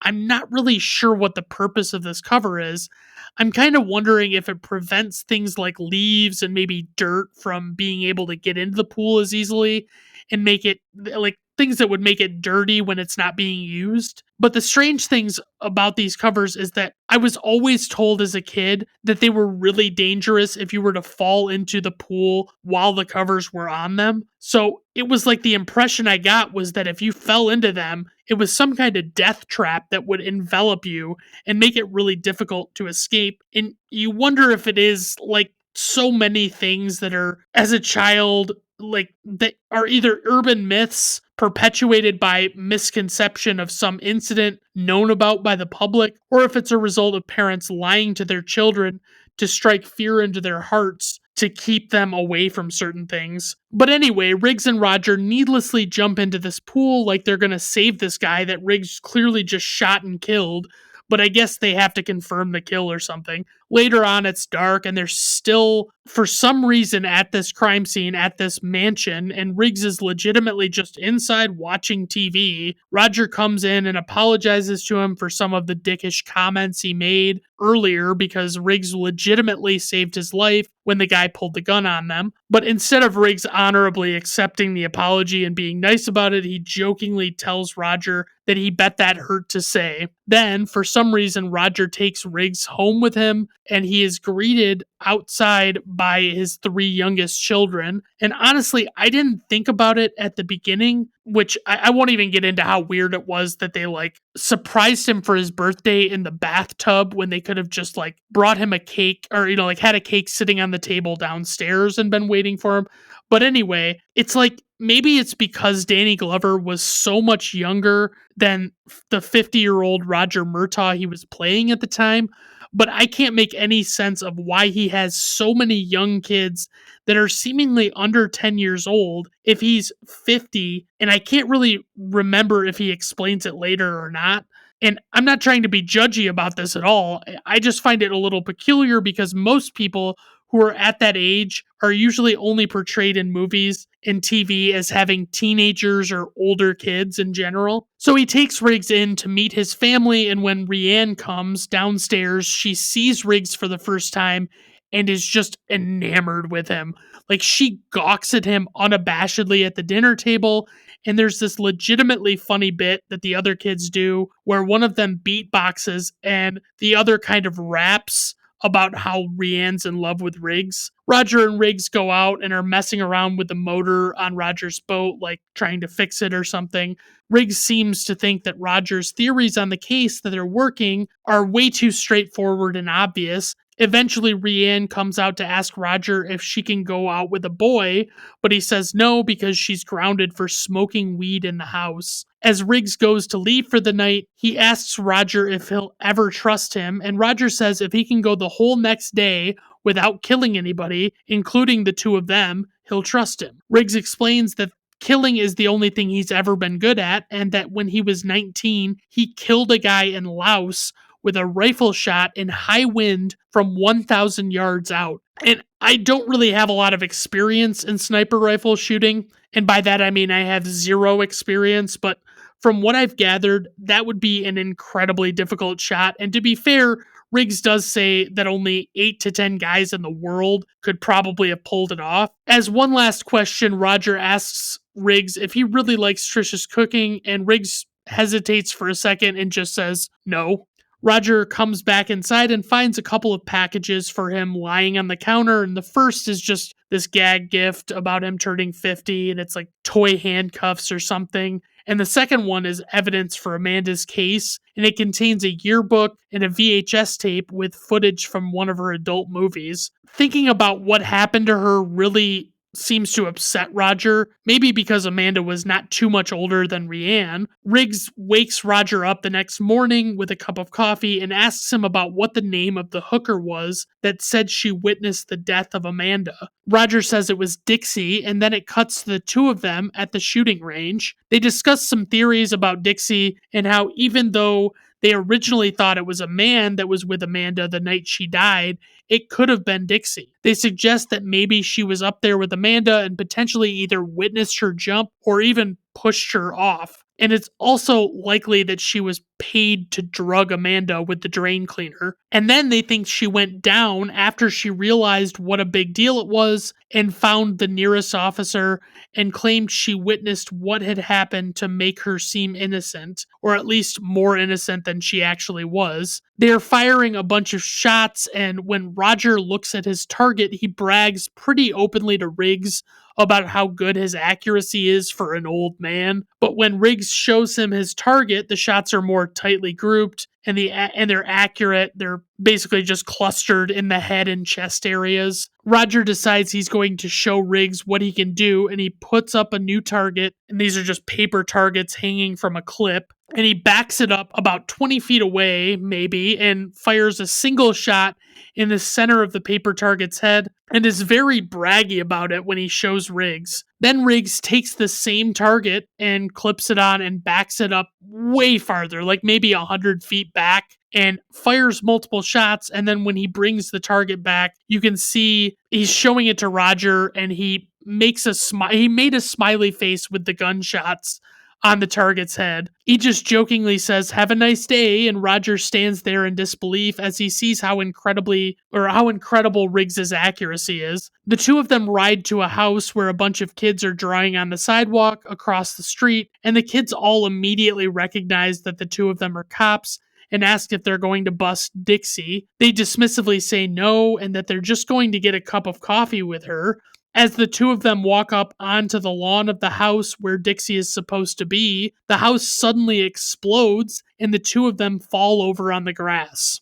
I'm not really sure what the purpose of this cover is. I'm kind of wondering if it prevents things like leaves and maybe dirt from being able to get into the pool as easily and make it like things that would make it dirty when it's not being used. But the strange things about these covers is that I was always told as a kid that they were really dangerous if you were to fall into the pool while the covers were on them. So it was like the impression I got was that if you fell into them, it was some kind of death trap that would envelop you and make it really difficult to escape. And you wonder if it is like so many things that are, as a child, like that are either urban myths perpetuated by misconception of some incident known about by the public, or if it's a result of parents lying to their children to strike fear into their hearts to keep them away from certain things. But anyway, Riggs and Roger needlessly jump into this pool like they're going to save this guy that Riggs clearly just shot and killed, but I guess they have to confirm the kill or something. Later on, it's dark, and they're still, for some reason, at this crime scene, at this mansion, and Riggs is legitimately just inside watching TV. Roger comes in and apologizes to him for some of the dickish comments he made earlier because Riggs legitimately saved his life when the guy pulled the gun on them. But instead of Riggs honorably accepting the apology and being nice about it, he jokingly tells Roger that he bet that hurt to say. Then, for some reason, Roger takes Riggs home with him, and he is greeted outside by his three youngest children. And honestly, I didn't think about it at the beginning, which I won't even get into how weird it was that they like surprised him for his birthday in the bathtub when they could have just like brought him a cake or, like had a cake sitting on the table downstairs and been waiting for him. But anyway, it's like maybe it's because Danny Glover was so much younger than the 50-year-old Roger Murtaugh he was playing at the time. But I can't make any sense of why he has so many young kids that are seemingly under 10 years old if he's 50. And I can't really remember if he explains it later or not. And I'm not trying to be judgy about this at all. I just find it a little peculiar because most people who are at that age are usually only portrayed in movies and TV as having teenagers or older kids in general. So he takes Riggs in to meet his family, and when Rianne comes downstairs, she sees Riggs for the first time and is just enamored with him. Like, she gawks at him unabashedly at the dinner table, and there's this legitimately funny bit that the other kids do where one of them beatboxes and the other kind of raps about how Rianne's in love with Riggs. Roger and Riggs go out and are messing around with the motor on Roger's boat, like trying to fix it or something. Riggs seems to think that Roger's theories on the case that are working are way too straightforward and obvious. Eventually, Rianne comes out to ask Roger if she can go out with a boy, but he says no because she's grounded for smoking weed in the house. As Riggs goes to leave for the night, he asks Roger if he'll ever trust him, and Roger says if he can go the whole next day without killing anybody, including the two of them, he'll trust him. Riggs explains that killing is the only thing he's ever been good at, and that when he was 19, he killed a guy in Laos with a rifle shot in high wind from 1,000 yards out. And I don't really have a lot of experience in sniper rifle shooting, and by that I mean I have zero experience, but from what I've gathered, that would be an incredibly difficult shot. And to be fair, Riggs does say that only 8 to 10 guys in the world could probably have pulled it off. As one last question, Roger asks Riggs if he really likes Trisha's cooking, and Riggs hesitates for a second and just says no. Roger comes back inside and finds a couple of packages for him lying on the counter, and the first is just this gag gift about him turning 50, and it's like toy handcuffs or something. And the second one is evidence for Amanda's case, and it contains a yearbook and a VHS tape with footage from one of her adult movies. Thinking about what happened to her really seems to upset Roger, maybe because Amanda was not too much older than Rianne. Riggs wakes Roger up the next morning with a cup of coffee and asks him about what the name of the hooker was that said she witnessed the death of Amanda. Roger says it was Dixie, and then it cuts to the two of them at the shooting range. They discuss some theories about Dixie and how even though they originally thought it was a man that was with Amanda the night she died, it could have been Dixie. They suggest that maybe she was up there with Amanda and potentially either witnessed her jump or even pushed her off. And it's also likely that she was paid to drug Amanda with the drain cleaner. And then they think she went down after she realized what a big deal it was and found the nearest officer and claimed she witnessed what had happened to make her seem innocent, or at least more innocent than she actually was. They're firing a bunch of shots, and when Roger looks at his target, he brags pretty openly to Riggs about how good his accuracy is for an old man. But when Riggs shows him his target, the shots are more tightly grouped and they're accurate. They're basically just clustered in the head and chest areas. Roger decides he's going to show Riggs what he can do, and he puts up a new target, and these are just paper targets hanging from a clip, and he backs it up about 20 feet away, maybe, and fires a single shot in the center of the paper target's head, and is very braggy about it when he shows Riggs. Then Riggs takes the same target and clips it on and backs it up way farther, like maybe 100 feet back, and fires multiple shots. And then when he brings the target back, you can see he's showing it to Roger, and he makes he made a smiley face with the gunshots on the target's head. He just jokingly says, "Have a nice day," and Roger stands there in disbelief as he sees how incredible Riggs's accuracy is. The two of them ride to a house where a bunch of kids are drawing on the sidewalk across the street, and the kids all immediately recognize that the two of them are cops and ask if they're going to bust Dixie. They dismissively say no, and that they're just going to get a cup of coffee with her. As the two of them walk up onto the lawn of the house where Dixie is supposed to be, the house suddenly explodes and the two of them fall over on the grass.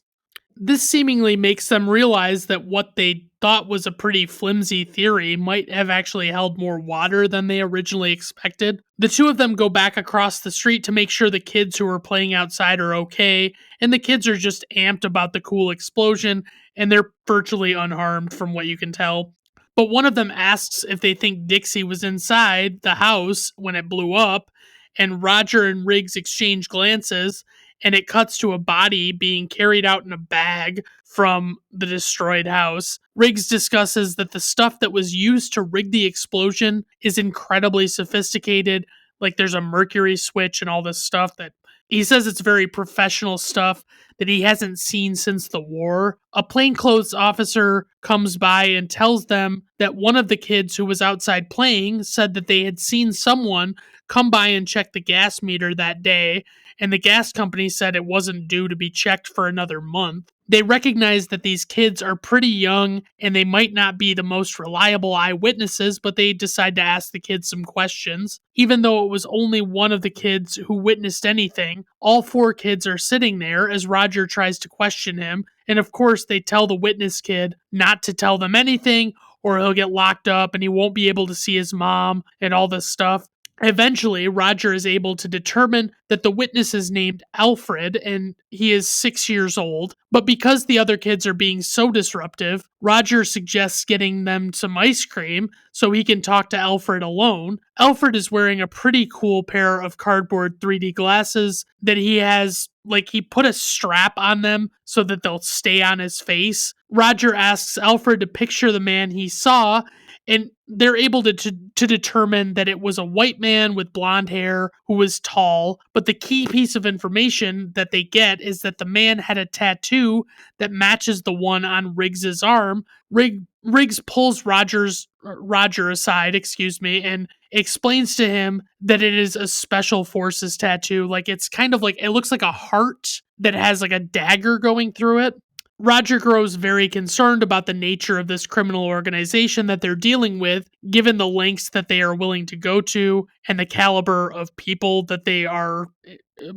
This seemingly makes them realize that what they thought was a pretty flimsy theory might have actually held more water than they originally expected. The two of them go back across the street to make sure the kids who are playing outside are okay, and the kids are just amped about the cool explosion, and they're virtually unharmed from what you can tell. But one of them asks if they think Dixie was inside the house when it blew up, and Roger and Riggs exchange glances, and it cuts to a body being carried out in a bag from the destroyed house. Riggs discusses that the stuff that was used to rig the explosion is incredibly sophisticated, like there's a mercury switch and all this stuff that he says it's very professional stuff that he hasn't seen since the war. A plainclothes officer comes by and tells them that one of the kids who was outside playing said that they had seen someone come by and check the gas meter that day, and the gas company said it wasn't due to be checked for another month. They recognize that these kids are pretty young and they might not be the most reliable eyewitnesses, but they decide to ask the kids some questions. Even though it was only one of the kids who witnessed anything, all four kids are sitting there as Roger tries to question him, and of course they tell the witness kid not to tell them anything or he'll get locked up and he won't be able to see his mom and all this stuff. Eventually, Roger is able to determine that the witness is named Alfred and he is 6 years old. But because the other kids are being so disruptive, Roger suggests getting them some ice cream so he can talk to Alfred alone. Alfred is wearing a pretty cool pair of cardboard 3D glasses that he has, like he put a strap on them so that they'll stay on his face. Roger asks Alfred to picture the man he saw, and they're able to determine that it was a white man with blonde hair who was tall. But the key piece of information that they get is that the man had a tattoo that matches the one on Riggs's arm. Riggs pulls Roger aside, and explains to him that it is a special forces tattoo. Like it's kind of like, it looks like a heart that has like a dagger going through it. Roger grows very concerned about the nature of this criminal organization that they're dealing with, given the lengths that they are willing to go to and the caliber of people that they are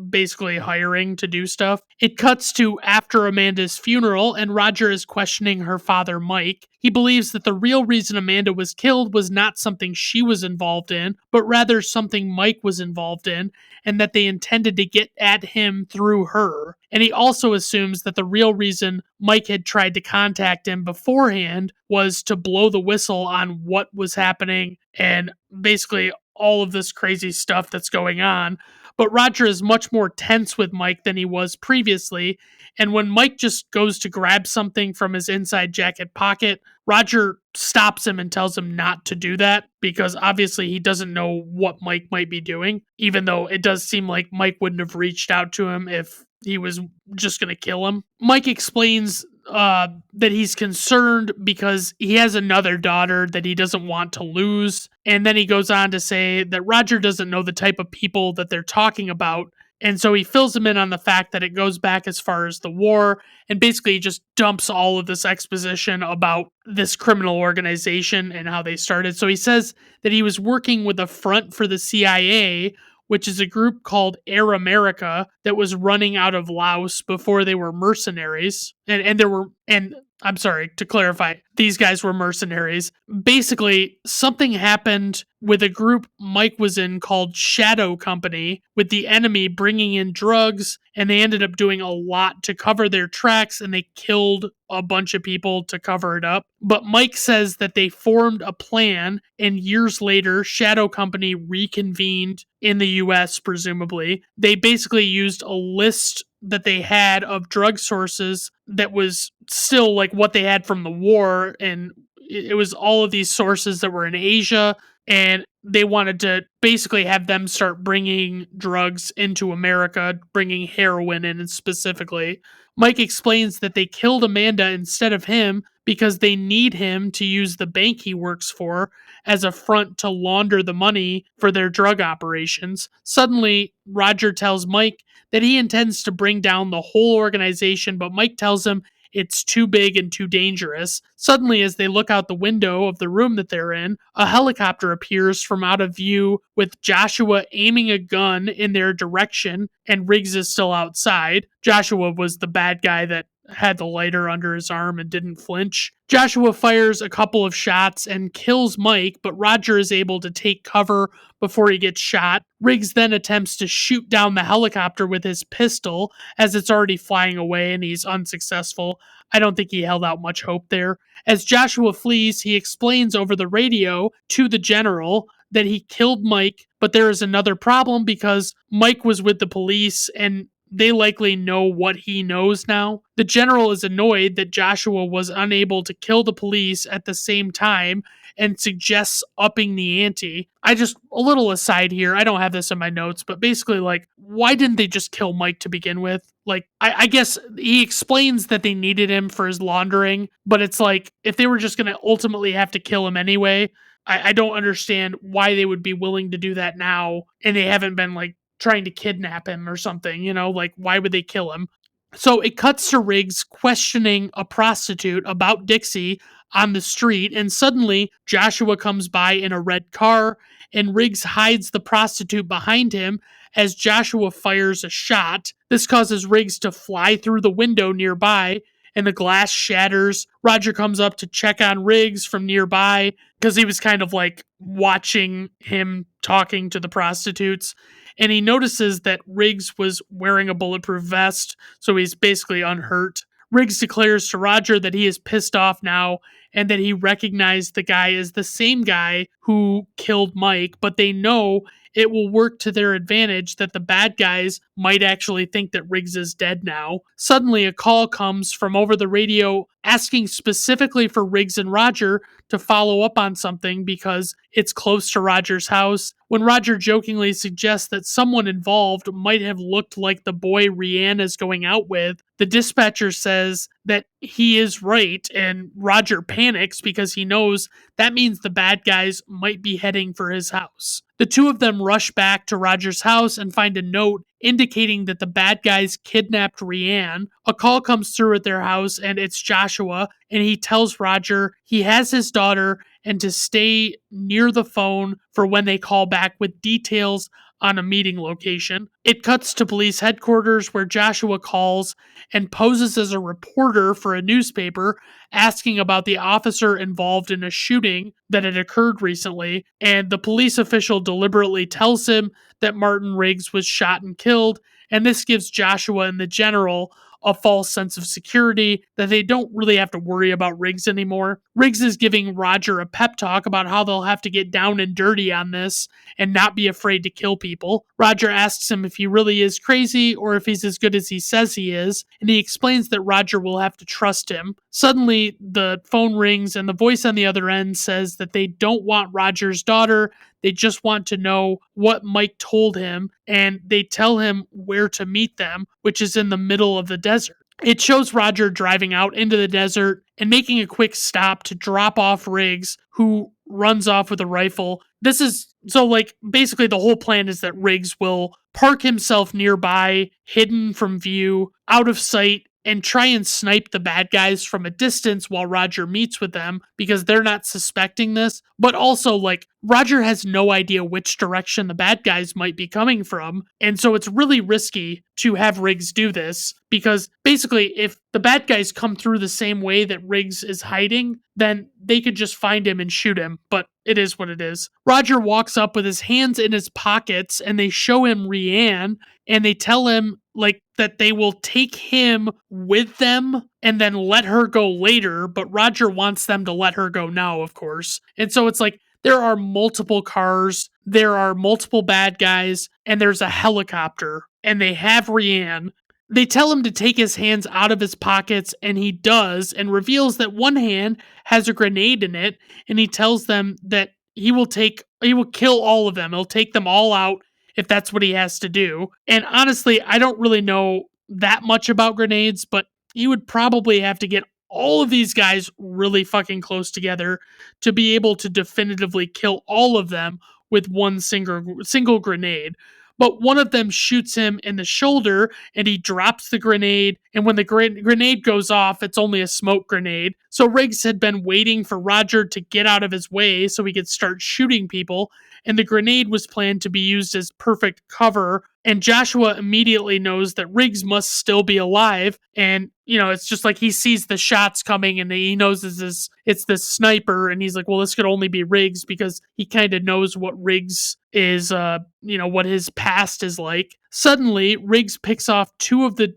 basically hiring to do stuff. It cuts to after Amanda's funeral, and Roger is questioning her father, Mike. He believes that the real reason Amanda was killed was not something she was involved in, but rather something Mike was involved in, and that they intended to get at him through her. And he also assumes that the real reason Mike had tried to contact him beforehand was to blow the whistle on what was happening and basically all of this crazy stuff that's going on. But Roger is much more tense with Mike than he was previously. And when Mike just goes to grab something from his inside jacket pocket, Roger stops him and tells him not to do that because obviously he doesn't know what Mike might be doing, even though it does seem like Mike wouldn't have reached out to him if he was just going to kill him. Mike explains that he's concerned because he has another daughter that he doesn't want to lose. And then he goes on to say that Roger doesn't know the type of people that they're talking about. And so he fills him in on the fact that it goes back as far as the war and basically just dumps all of this exposition about this criminal organization and how they started. So he says that he was working with a front for the CIA, which is a group called Air America that was running out of Laos before they were mercenaries. And I'm sorry, to clarify, these guys were mercenaries. Basically, something happened with a group Mike was in called Shadow Company with the enemy bringing in drugs, and they ended up doing a lot to cover their tracks, and they killed a bunch of people to cover it up. But Mike says that they formed a plan, and years later, Shadow Company reconvened in the US, presumably. They basically used a list that they had of drug sources that was still like what they had from the war, and it was all of these sources that were in Asia, and they wanted to basically have them start bringing drugs into America, bringing heroin in specifically. Mike explains that they killed Amanda instead of him because they need him to use the bank he works for as a front to launder the money for their drug operations. Suddenly, Roger tells Mike that he intends to bring down the whole organization, but Mike tells him it's too big and too dangerous. Suddenly, as they look out the window of the room that they're in, a helicopter appears from out of view with Joshua aiming a gun in their direction, and Riggs is still outside. Joshua was the bad guy that had the lighter under his arm and didn't flinch. Joshua fires a couple of shots and kills Mike, but Roger is able to take cover before he gets shot. Riggs then attempts to shoot down the helicopter with his pistol as it's already flying away, and he's unsuccessful. I don't think he held out much hope there. As Joshua flees, he explains over the radio to the general that he killed Mike, but there is another problem because Mike was with the police and they likely know what he knows now. The general is annoyed that Joshua was unable to kill the police at the same time and suggests upping the ante. A little aside here, I don't have this in my notes, but basically, like, why didn't they just kill Mike to begin with? Like, I guess he explains that they needed him for his laundering, but it's like, if they were just going to ultimately have to kill him anyway, I don't understand why they would be willing to do that now, and they haven't been, like, trying to kidnap him or something, like why would they kill him? So it cuts to Riggs questioning a prostitute about Dixie on the street, and suddenly Joshua comes by in a red car, and Riggs hides the prostitute behind him as Joshua fires a shot. This causes Riggs to fly through the window nearby, and the glass shatters. Roger comes up to check on Riggs from nearby because he was kind of like watching him talking to the prostitutes. And he notices that Riggs was wearing a bulletproof vest, so he's basically unhurt. Riggs declares to Roger that he is pissed off now and that he recognized the guy as the same guy who killed Mike, but they know it will work to their advantage that the bad guys might actually think that Riggs is dead now. Suddenly, a call comes from over the radio asking specifically for Riggs and Roger to follow up on something because it's close to Roger's house. When Roger jokingly suggests that someone involved might have looked like the boy Rihanna is going out with, the dispatcher says that he is right, and Roger panics because he knows that means the bad guys might be heading for his house. The two of them rush back to Roger's house and find a note indicating that the bad guys kidnapped Rianne. A call comes through at their house, and it's Joshua, and he tells Roger he has his daughter and to stay near the phone for when they call back with details on a meeting location. It cuts to police headquarters where Joshua calls and poses as a reporter for a newspaper, asking about the officer involved in a shooting that had occurred recently. And the police official deliberately tells him that Martin Riggs was shot and killed. And this gives Joshua and the general a false sense of security that they don't really have to worry about Riggs anymore. Riggs is giving Roger a pep talk about how they'll have to get down and dirty on this and not be afraid to kill people. Roger asks him if he really is crazy or if he's as good as he says he is, and he explains that Roger will have to trust him. Suddenly, the phone rings and the voice on the other end says that they don't want Roger's daughter. They just want to know what Mike told him, and they tell him where to meet them, which is in the middle of the desert. It shows Roger driving out into the desert and making a quick stop to drop off Riggs, who runs off with a rifle. This is so, like, basically the whole plan is that Riggs will park himself nearby, hidden from view, out of sight, and try and snipe the bad guys from a distance while Roger meets with them because they're not suspecting this. But also, like, Roger has no idea which direction the bad guys might be coming from. And so it's really risky to have Riggs do this because basically, if the bad guys come through the same way that Riggs is hiding, then they could just find him and shoot him. But it is what it is. Roger walks up with his hands in his pockets and they show him Rianne and they tell him like that they will take him with them and then let her go later, but Roger wants them to let her go now, of course. And so it's like there are multiple cars, there are multiple bad guys, and there's a helicopter, and they have Rianne. They tell him to take his hands out of his pockets, and he does, and reveals that one hand has a grenade in it, and he tells them that he will kill all of them. He'll take them all out if that's what he has to do. And honestly, I don't really know that much about grenades, but you would probably have to get all of these guys really fucking close together to be able to definitively kill all of them with one single grenade. But one of them shoots him in the shoulder and he drops the grenade. And when the grenade goes off, it's only a smoke grenade. So Riggs had been waiting for Roger to get out of his way so he could start shooting people. And the grenade was planned to be used as perfect cover. And Joshua immediately knows that Riggs must still be alive. And, you know, it's just like he sees the shots coming and he knows it's this sniper. And he's like, well, this could only be Riggs because he kind of knows what Riggs is, what his past is like. Suddenly, Riggs picks off two of the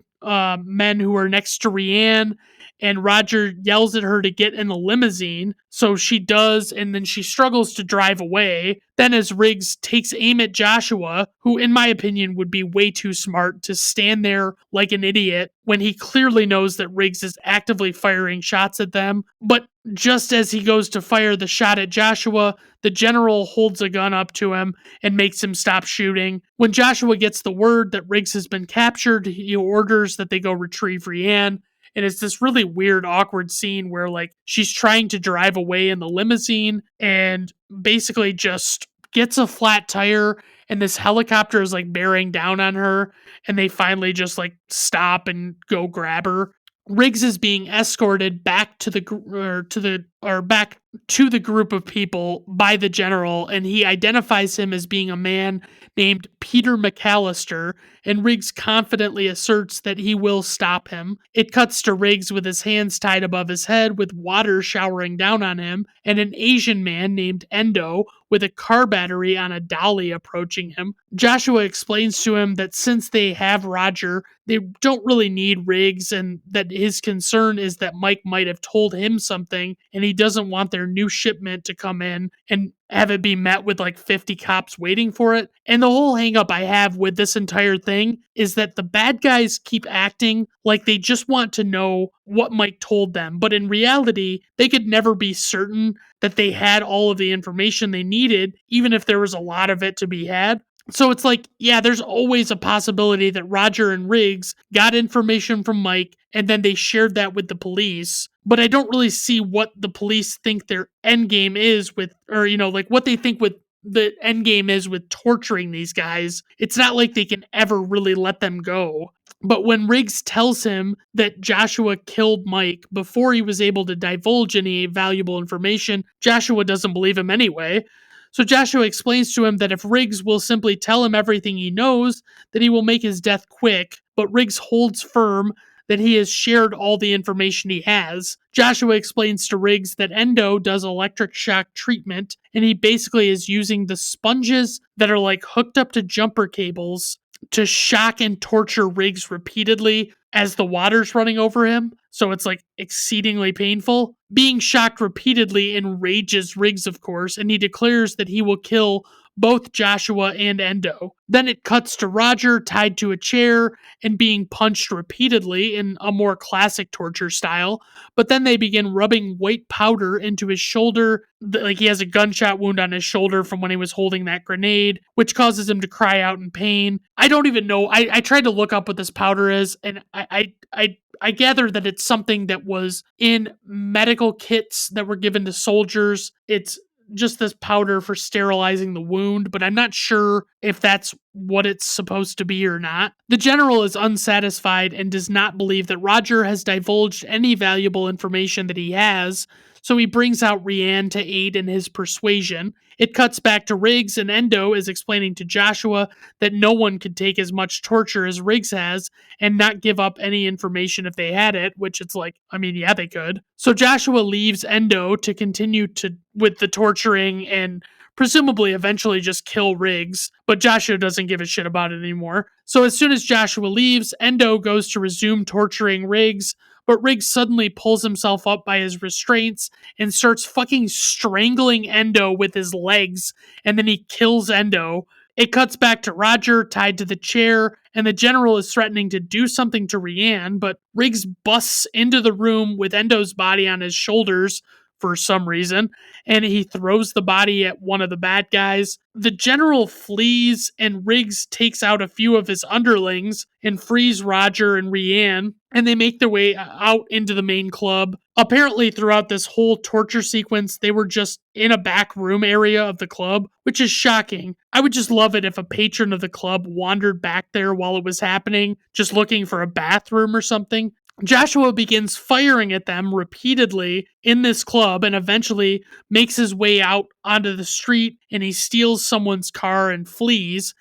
men who are next to Rianne, and Roger yells at her to get in the limousine. So she does, and then she struggles to drive away. Then as Riggs takes aim at Joshua, who in my opinion would be way too smart to stand there like an idiot when he clearly knows that Riggs is actively firing shots at them. But just as he goes to fire the shot at Joshua, the general holds a gun up to him and makes him stop shooting. When Joshua gets the word that Riggs has been captured, he orders that they go retrieve Rianne. And it's this really weird, awkward scene where, like, she's trying to drive away in the limousine and basically just gets a flat tire, and this helicopter is, like, bearing down on her, and they finally just, like, stop and go grab her. Riggs is being escorted back to the group of people by the general, and he identifies him as being a man named Peter McAllister, and Riggs confidently asserts that he will stop him. It cuts to Riggs with his hands tied above his head with water showering down on him, and an Asian man named Endo with a car battery on a dolly approaching him. Joshua explains to him that since they have Roger, they don't really need Riggs, and that his concern is that Mike might have told him something, and he doesn't want their new shipment to come in and have it be met with like 50 cops waiting for it. And the whole hangup I have with this entire thing is that the bad guys keep acting like they just want to know what Mike told them. But in reality, they could never be certain that they had all of the information they needed, even if there was a lot of it to be had. So it's like, yeah, there's always a possibility that Roger and Riggs got information from Mike and then they shared that with the police. But I don't really see what the police think their end game is with, or, like what they think with the end game is with torturing these guys. It's not like they can ever really let them go. But when Riggs tells him that Joshua killed Mike before he was able to divulge any valuable information, Joshua doesn't believe him anyway. So Joshua explains to him that if Riggs will simply tell him everything he knows, that he will make his death quick, but Riggs holds firm that he has shared all the information he has. Joshua explains to Riggs that Endo does electric shock treatment, and he basically is using the sponges that are like hooked up to jumper cables to shock and torture Riggs repeatedly as the water's running over him. So it's like exceedingly painful. Being shocked repeatedly enrages Riggs, of course, and he declares that he will kill both Joshua and Endo. Then it cuts to Roger tied to a chair and being punched repeatedly in a more classic torture style. But then they begin rubbing white powder into his shoulder. Like he has a gunshot wound on his shoulder from when he was holding that grenade, which causes him to cry out in pain. I don't even know. I tried to look up what this powder is, and I gather that it's something that was in medical kits that were given to soldiers. It's just this powder for sterilizing the wound, but I'm not sure if that's what it's supposed to be or not. The general is unsatisfied and does not believe that Roger has divulged any valuable information that he has, so he brings out Rianne to aid in his persuasion. It cuts back to Riggs, and Endo is explaining to Joshua that no one could take as much torture as Riggs has and not give up any information if they had it, which it's like, I mean, yeah, they could. So Joshua leaves Endo to continue with the torturing and presumably eventually just kill Riggs, but Joshua doesn't give a shit about it anymore. So as soon as Joshua leaves, Endo goes to resume torturing Riggs, but Riggs suddenly pulls himself up by his restraints and starts fucking strangling Endo with his legs, and then he kills Endo. It cuts back to Roger tied to the chair, and the general is threatening to do something to Rianne, but Riggs busts into the room with Endo's body on his shoulders for some reason, and he throws the body at one of the bad guys. The general flees, and Riggs takes out a few of his underlings and frees Roger and Rianne, and they make their way out into the main club. Apparently, throughout this whole torture sequence, they were just in a back room area of the club, which is shocking. I would just love it if a patron of the club wandered back there while it was happening, just looking for a bathroom or something. Joshua begins firing at them repeatedly in this club and eventually makes his way out onto the street, and he steals someone's car and flees.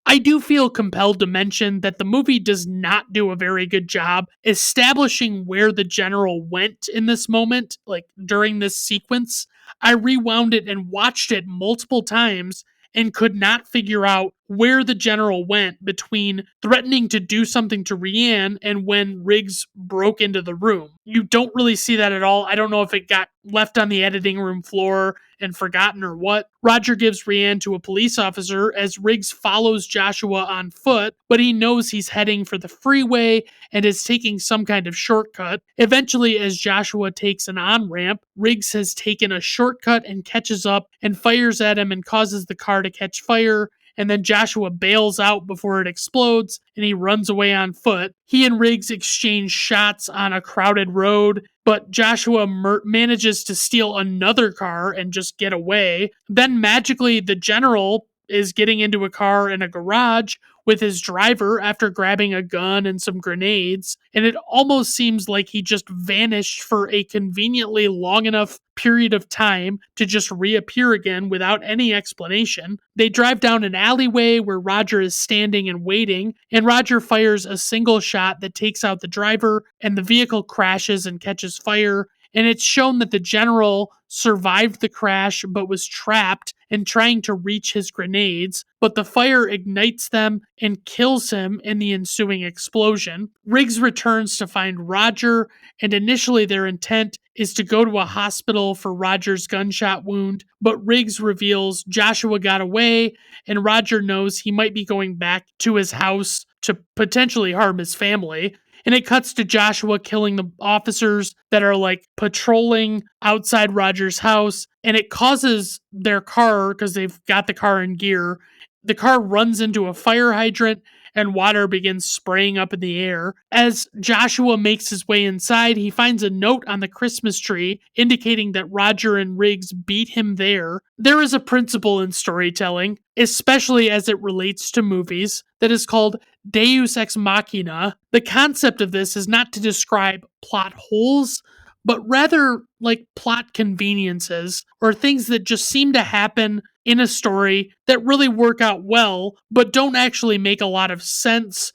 I do feel compelled to mention that the movie does not do a very good job establishing where the general went in this moment, like during this sequence. I rewound it and watched it multiple times and could not figure out where the general went between threatening to do something to Rianne and when Riggs broke into the room. You don't really see that at all. I don't know if it got left on the editing room floor and forgotten or what. Roger gives Rianne to a police officer as Riggs follows Joshua on foot, but he knows he's heading for the freeway and is taking some kind of shortcut. Eventually, as Joshua takes an on-ramp, Riggs has taken a shortcut and catches up and fires at him and causes the car to catch fire. And then Joshua bails out before it explodes, and he runs away on foot. He and Riggs exchange shots on a crowded road, but Joshua manages to steal another car and just get away. Then magically, the general is getting into a car in a garage with his driver after grabbing a gun and some grenades, and it almost seems like he just vanished for a conveniently long enough period of time to just reappear again without any explanation. They drive down an alleyway where Roger is standing and waiting, and Roger fires a single shot that takes out the driver, and the vehicle crashes and catches fire. And it's shown that the general survived the crash but was trapped and trying to reach his grenades, but the fire ignites them and kills him in the ensuing explosion. Riggs returns to find Roger, and initially their intent is to go to a hospital for Roger's gunshot wound, but Riggs reveals Joshua got away, and Roger knows he might be going back to his house to potentially harm his family. And it cuts to Joshua killing the officers that are like patrolling outside Roger's house. And it causes their car, because they've got the car in gear, the car runs into a fire hydrant and water begins spraying up in the air. As Joshua makes his way inside, he finds a note on the Christmas tree indicating that Roger and Riggs beat him there. There is a principle in storytelling, especially as it relates to movies, that is called Deus ex machina. The concept of this is not to describe plot holes, but rather like plot conveniences or things that just seem to happen in a story that really work out well, but don't actually make a lot of sense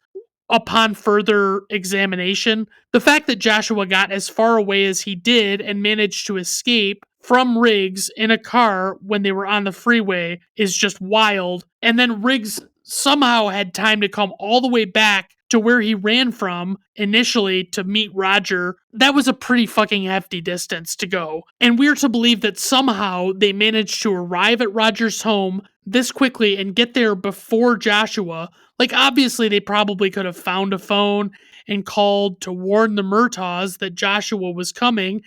upon further examination. The fact that Joshua got as far away as he did and managed to escape from Riggs in a car when they were on the freeway is just wild. And then Riggs somehow had time to come all the way back to where he ran from initially to meet Roger. That was a pretty fucking hefty distance to go. And we're to believe that somehow they managed to arrive at Roger's home this quickly and get there before Joshua. Like, obviously, they probably could have found a phone and called to warn the Murtaughs that Joshua was coming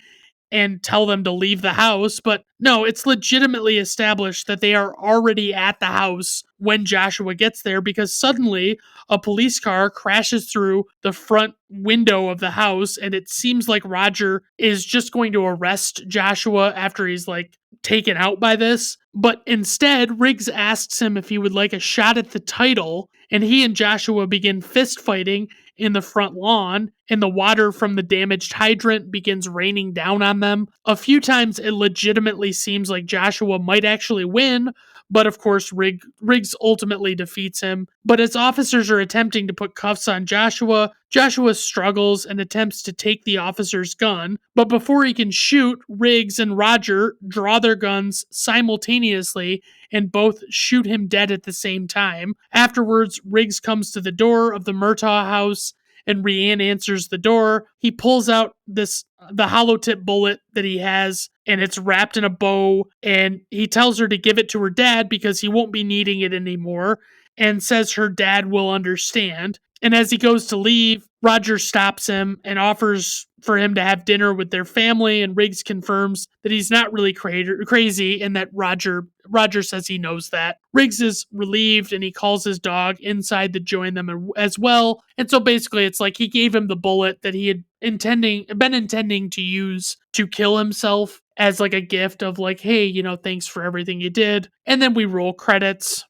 and tell them to leave the house. But no, it's legitimately established that they are already at the house when Joshua gets there because suddenly a police car crashes through the front window of the house and it seems like Roger is just going to arrest Joshua after he's like taken out by this. But instead, Riggs asks him if he would like a shot at the title, and he and Joshua begin fist fighting in the front lawn, and the water from the damaged hydrant begins raining down on them. A few times it legitimately seems like Joshua might actually win, but of course Riggs ultimately defeats him. But as officers are attempting to put cuffs on Joshua, Joshua struggles and attempts to take the officer's gun, but before he can shoot, Riggs and Roger draw their guns simultaneously and both shoot him dead at the same time. Afterwards, Riggs comes to the door of the Murtaugh house and Rhiann answers the door. He pulls out the hollow tip bullet that he has, and it's wrapped in a bow, and he tells her to give it to her dad because he won't be needing it anymore, and says her dad will understand. And as he goes to leave, Roger stops him and offers for him to have dinner with their family, and Riggs confirms that he's not really crazy and that Roger says he knows that. Riggs is relieved and he calls his dog inside to join them as well. And so basically it's like he gave him the bullet that he had been intending to use to kill himself as like a gift of like, hey, thanks for everything you did. And then we roll credits.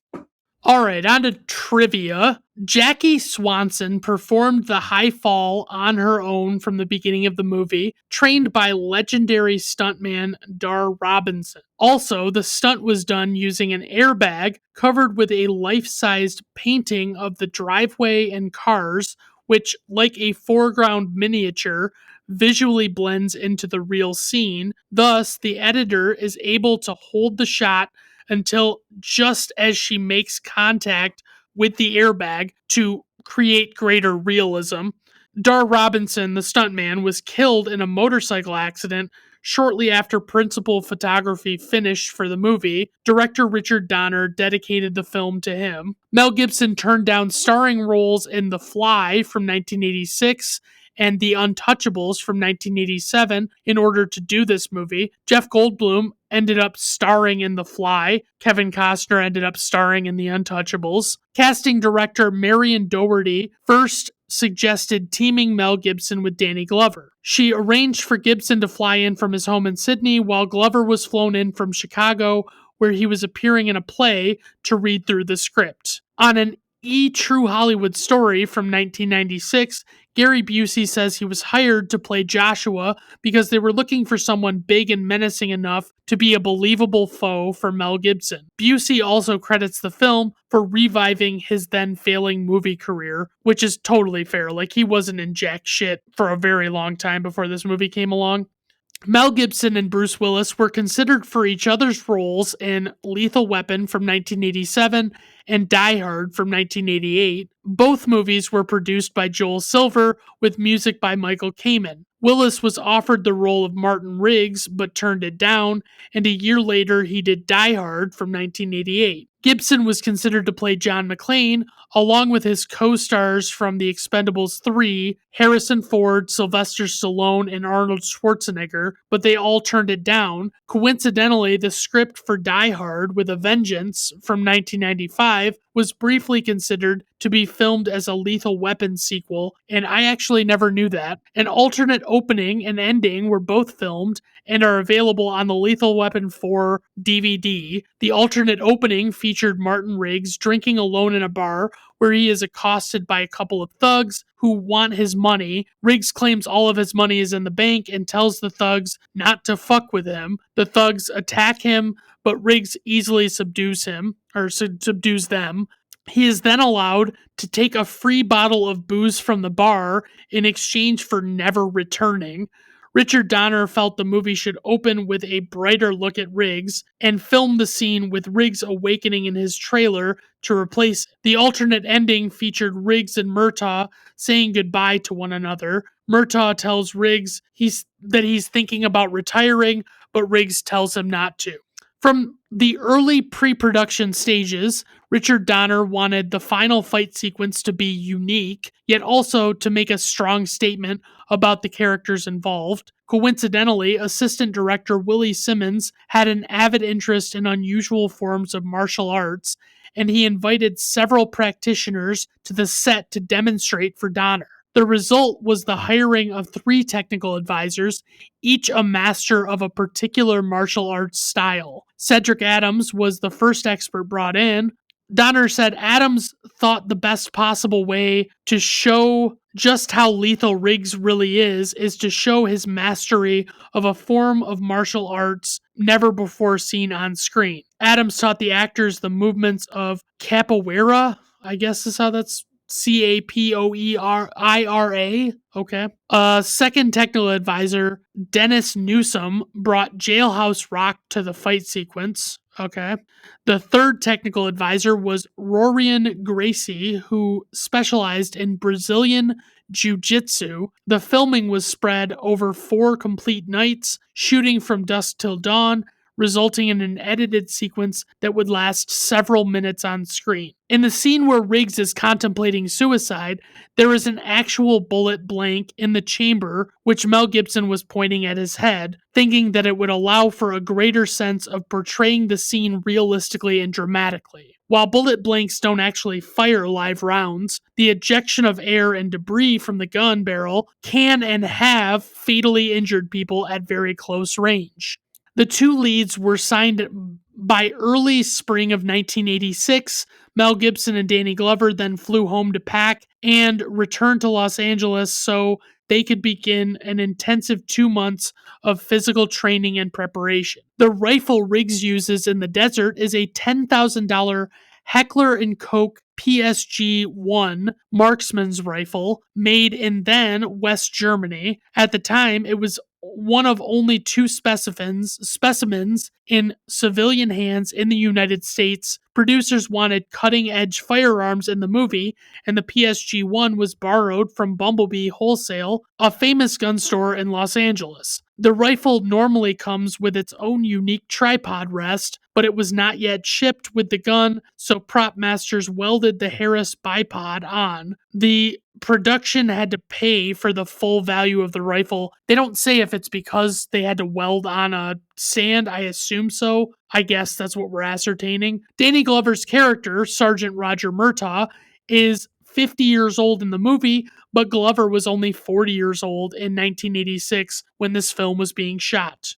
All right, on to trivia. Jackie Swanson performed the high fall on her own from the beginning of the movie, trained by legendary stuntman Dar Robinson. Also, the stunt was done using an airbag covered with a life-sized painting of the driveway and cars, which, like a foreground miniature, visually blends into the real scene. Thus, the editor is able to hold the shot until just as she makes contact with the airbag to create greater realism. Dar Robinson, the stuntman, was killed in a motorcycle accident shortly after principal photography finished for the movie. Director Richard Donner dedicated the film to him. Mel Gibson turned down starring roles in The Fly from 1986 and The Untouchables from 1987 in order to do this movie. Jeff Goldblum ended up starring in The Fly. Kevin Costner ended up starring in The Untouchables. Casting director Marion Doherty first suggested teaming Mel Gibson with Danny Glover. She arranged for Gibson to fly in from his home in Sydney while Glover was flown in from Chicago, where he was appearing in a play to read through the script. On an True Hollywood Story from 1996, Gary Busey says he was hired to play Joshua because they were looking for someone big and menacing enough to be a believable foe for Mel Gibson. Busey also credits the film for reviving his then failing movie career, which is totally fair. Like, he wasn't in jack shit for a very long time before this movie came along. Mel Gibson and Bruce Willis were considered for each other's roles in Lethal Weapon from 1987 and Die Hard from 1988. Both movies were produced by Joel Silver with music by Michael Kamen. Willis was offered the role of Martin Riggs but turned it down, and a year later he did Die Hard from 1988. Gibson was considered to play John McClane, along with his co-stars from The Expendables 3, Harrison Ford, Sylvester Stallone, and Arnold Schwarzenegger, but they all turned it down. Coincidentally, the script for Die Hard with a Vengeance from 1995 was briefly considered to be filmed as a Lethal Weapon sequel, and I actually never knew that. An alternate opening and ending were both filmed and are available on the Lethal Weapon 4 DVD. The alternate opening featured Martin Riggs drinking alone in a bar where he is accosted by a couple of thugs who want his money. Riggs claims all of his money is in the bank and tells the thugs not to fuck with him. The thugs attack him, but Riggs easily subdues them. He is then allowed to take a free bottle of booze from the bar in exchange for never returning. Richard Donner felt the movie should open with a brighter look at Riggs and film the scene with Riggs awakening in his trailer to replace it. The alternate ending featured Riggs and Murtaugh saying goodbye to one another. Murtaugh tells Riggs that he's thinking about retiring, but Riggs tells him not to. From the early pre-production stages, Richard Donner wanted the final fight sequence to be unique, yet also to make a strong statement about the characters involved. Coincidentally, assistant director Willie Simmons had an avid interest in unusual forms of martial arts, and he invited several practitioners to the set to demonstrate for Donner. The result was the hiring of 3 technical advisors, each a master of a particular martial arts style. Cedric Adams was the first expert brought in. Donner said Adams thought the best possible way to show just how lethal Riggs really is to show his mastery of a form of martial arts never before seen on screen. Adams taught the actors the movements of capoeira, I guess is how that's Capoeira. Okay. Second technical advisor, Dennis Newsom, brought Jailhouse Rock to the fight sequence. Okay. The third technical advisor was Rorian Gracie, who specialized in Brazilian Jiu-Jitsu. The filming was spread over 4 complete nights, shooting from dusk till dawn, resulting in an edited sequence that would last several minutes on screen. In the scene where Riggs is contemplating suicide, there is an actual bullet blank in the chamber, which Mel Gibson was pointing at his head, thinking that it would allow for a greater sense of portraying the scene realistically and dramatically. While bullet blanks don't actually fire live rounds, the ejection of air and debris from the gun barrel can and have fatally injured people at very close range. The 2 leads were signed by early spring of 1986. Mel Gibson and Danny Glover then flew home to pack and returned to Los Angeles so they could begin an intensive 2 months of physical training and preparation. The rifle Riggs uses in the desert is a $10,000 Heckler & Koch PSG-1 marksman's rifle made in then West Germany. At the time, it was one of only 2 specimens in civilian hands in the United States. Producers wanted cutting-edge firearms in the movie, and the PSG-1 was borrowed from Bumblebee Wholesale, a famous gun store in Los Angeles. The rifle normally comes with its own unique tripod rest, but it was not yet shipped with the gun, so prop masters welded the Harris bipod on. The production had to pay for the full value of the rifle. They don't say if it's because they had to weld on a stand. I assume so. I guess that's what we're ascertaining. Danny Glover's character, Sergeant Roger Murtaugh, is 50 years old in the movie, but Glover was only 40 years old in 1986 when this film was being shot.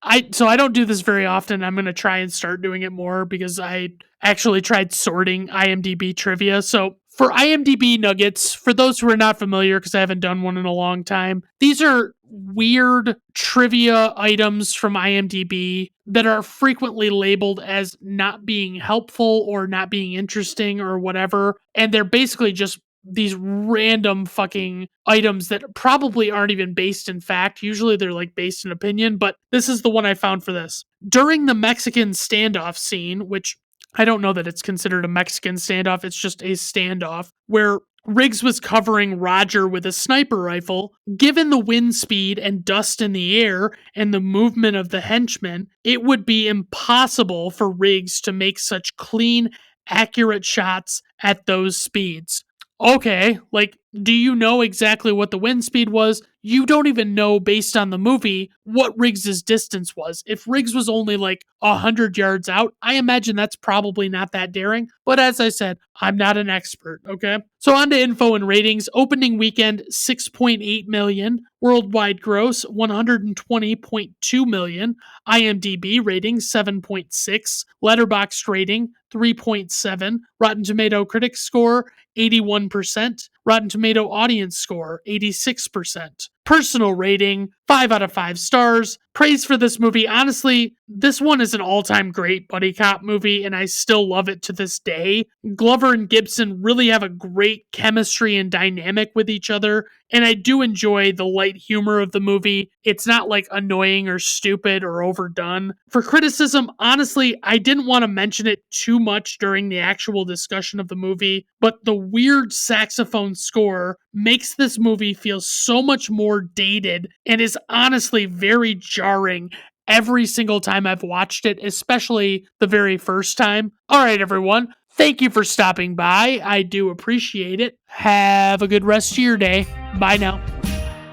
I don't do this very often. I'm going to try and start doing it more because I actually tried sorting IMDb trivia. So for IMDb nuggets, for those who are not familiar, because I haven't done one in a long time, these are weird trivia items from IMDb that are frequently labeled as not being helpful or not being interesting or whatever. And they're basically just these random fucking items that probably aren't even based in fact. Usually they're like based in opinion, but this is the one I found for this. During the Mexican standoff scene, which I don't know that it's considered a Mexican standoff, it's just a standoff, where Riggs was covering Roger with a sniper rifle. Given the wind speed and dust in the air and the movement of the henchmen, it would be impossible for Riggs to make such clean, accurate shots at those speeds. Okay, like, do you know exactly what the wind speed was? You don't even know, based on the movie, what Riggs's distance was. If Riggs was only like 100 yards out, I imagine that's probably not that daring. But as I said, I'm not an expert, okay? So on to info and ratings. Opening weekend, 6.8 million. Worldwide gross, 120.2 million. IMDb rating, 7.6. Letterboxd rating, 3.7. Rotten Tomato critic score, 81%. Rotten Tomato audience score, 86%. Personal rating, 5 out of 5 stars. Praise for this movie. Honestly, this one is an all-time great buddy cop movie, and I still love it to this day. Glover and Gibson really have a great chemistry and dynamic with each other, and I do enjoy the light humor of the movie. It's not like annoying or stupid or overdone. For criticism, honestly, I didn't want to mention it too much during the actual discussion of the movie, but the weird saxophone score makes this movie feel so much more dated and is honestly very jarring every single time I've watched it, especially the very first time. All right, everyone. Thank you for stopping by. I do appreciate it. Have a good rest of your day. Bye now.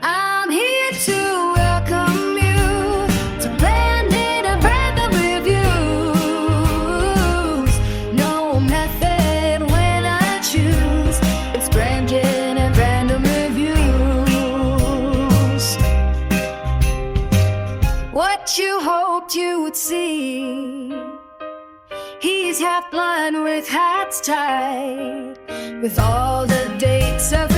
I'm here to welcome you to Brandon and Random Reviews. No method when I choose. It's Brandon and Random Reviews. What you hoped you would see. He's half blind with hats tied, with all the dates of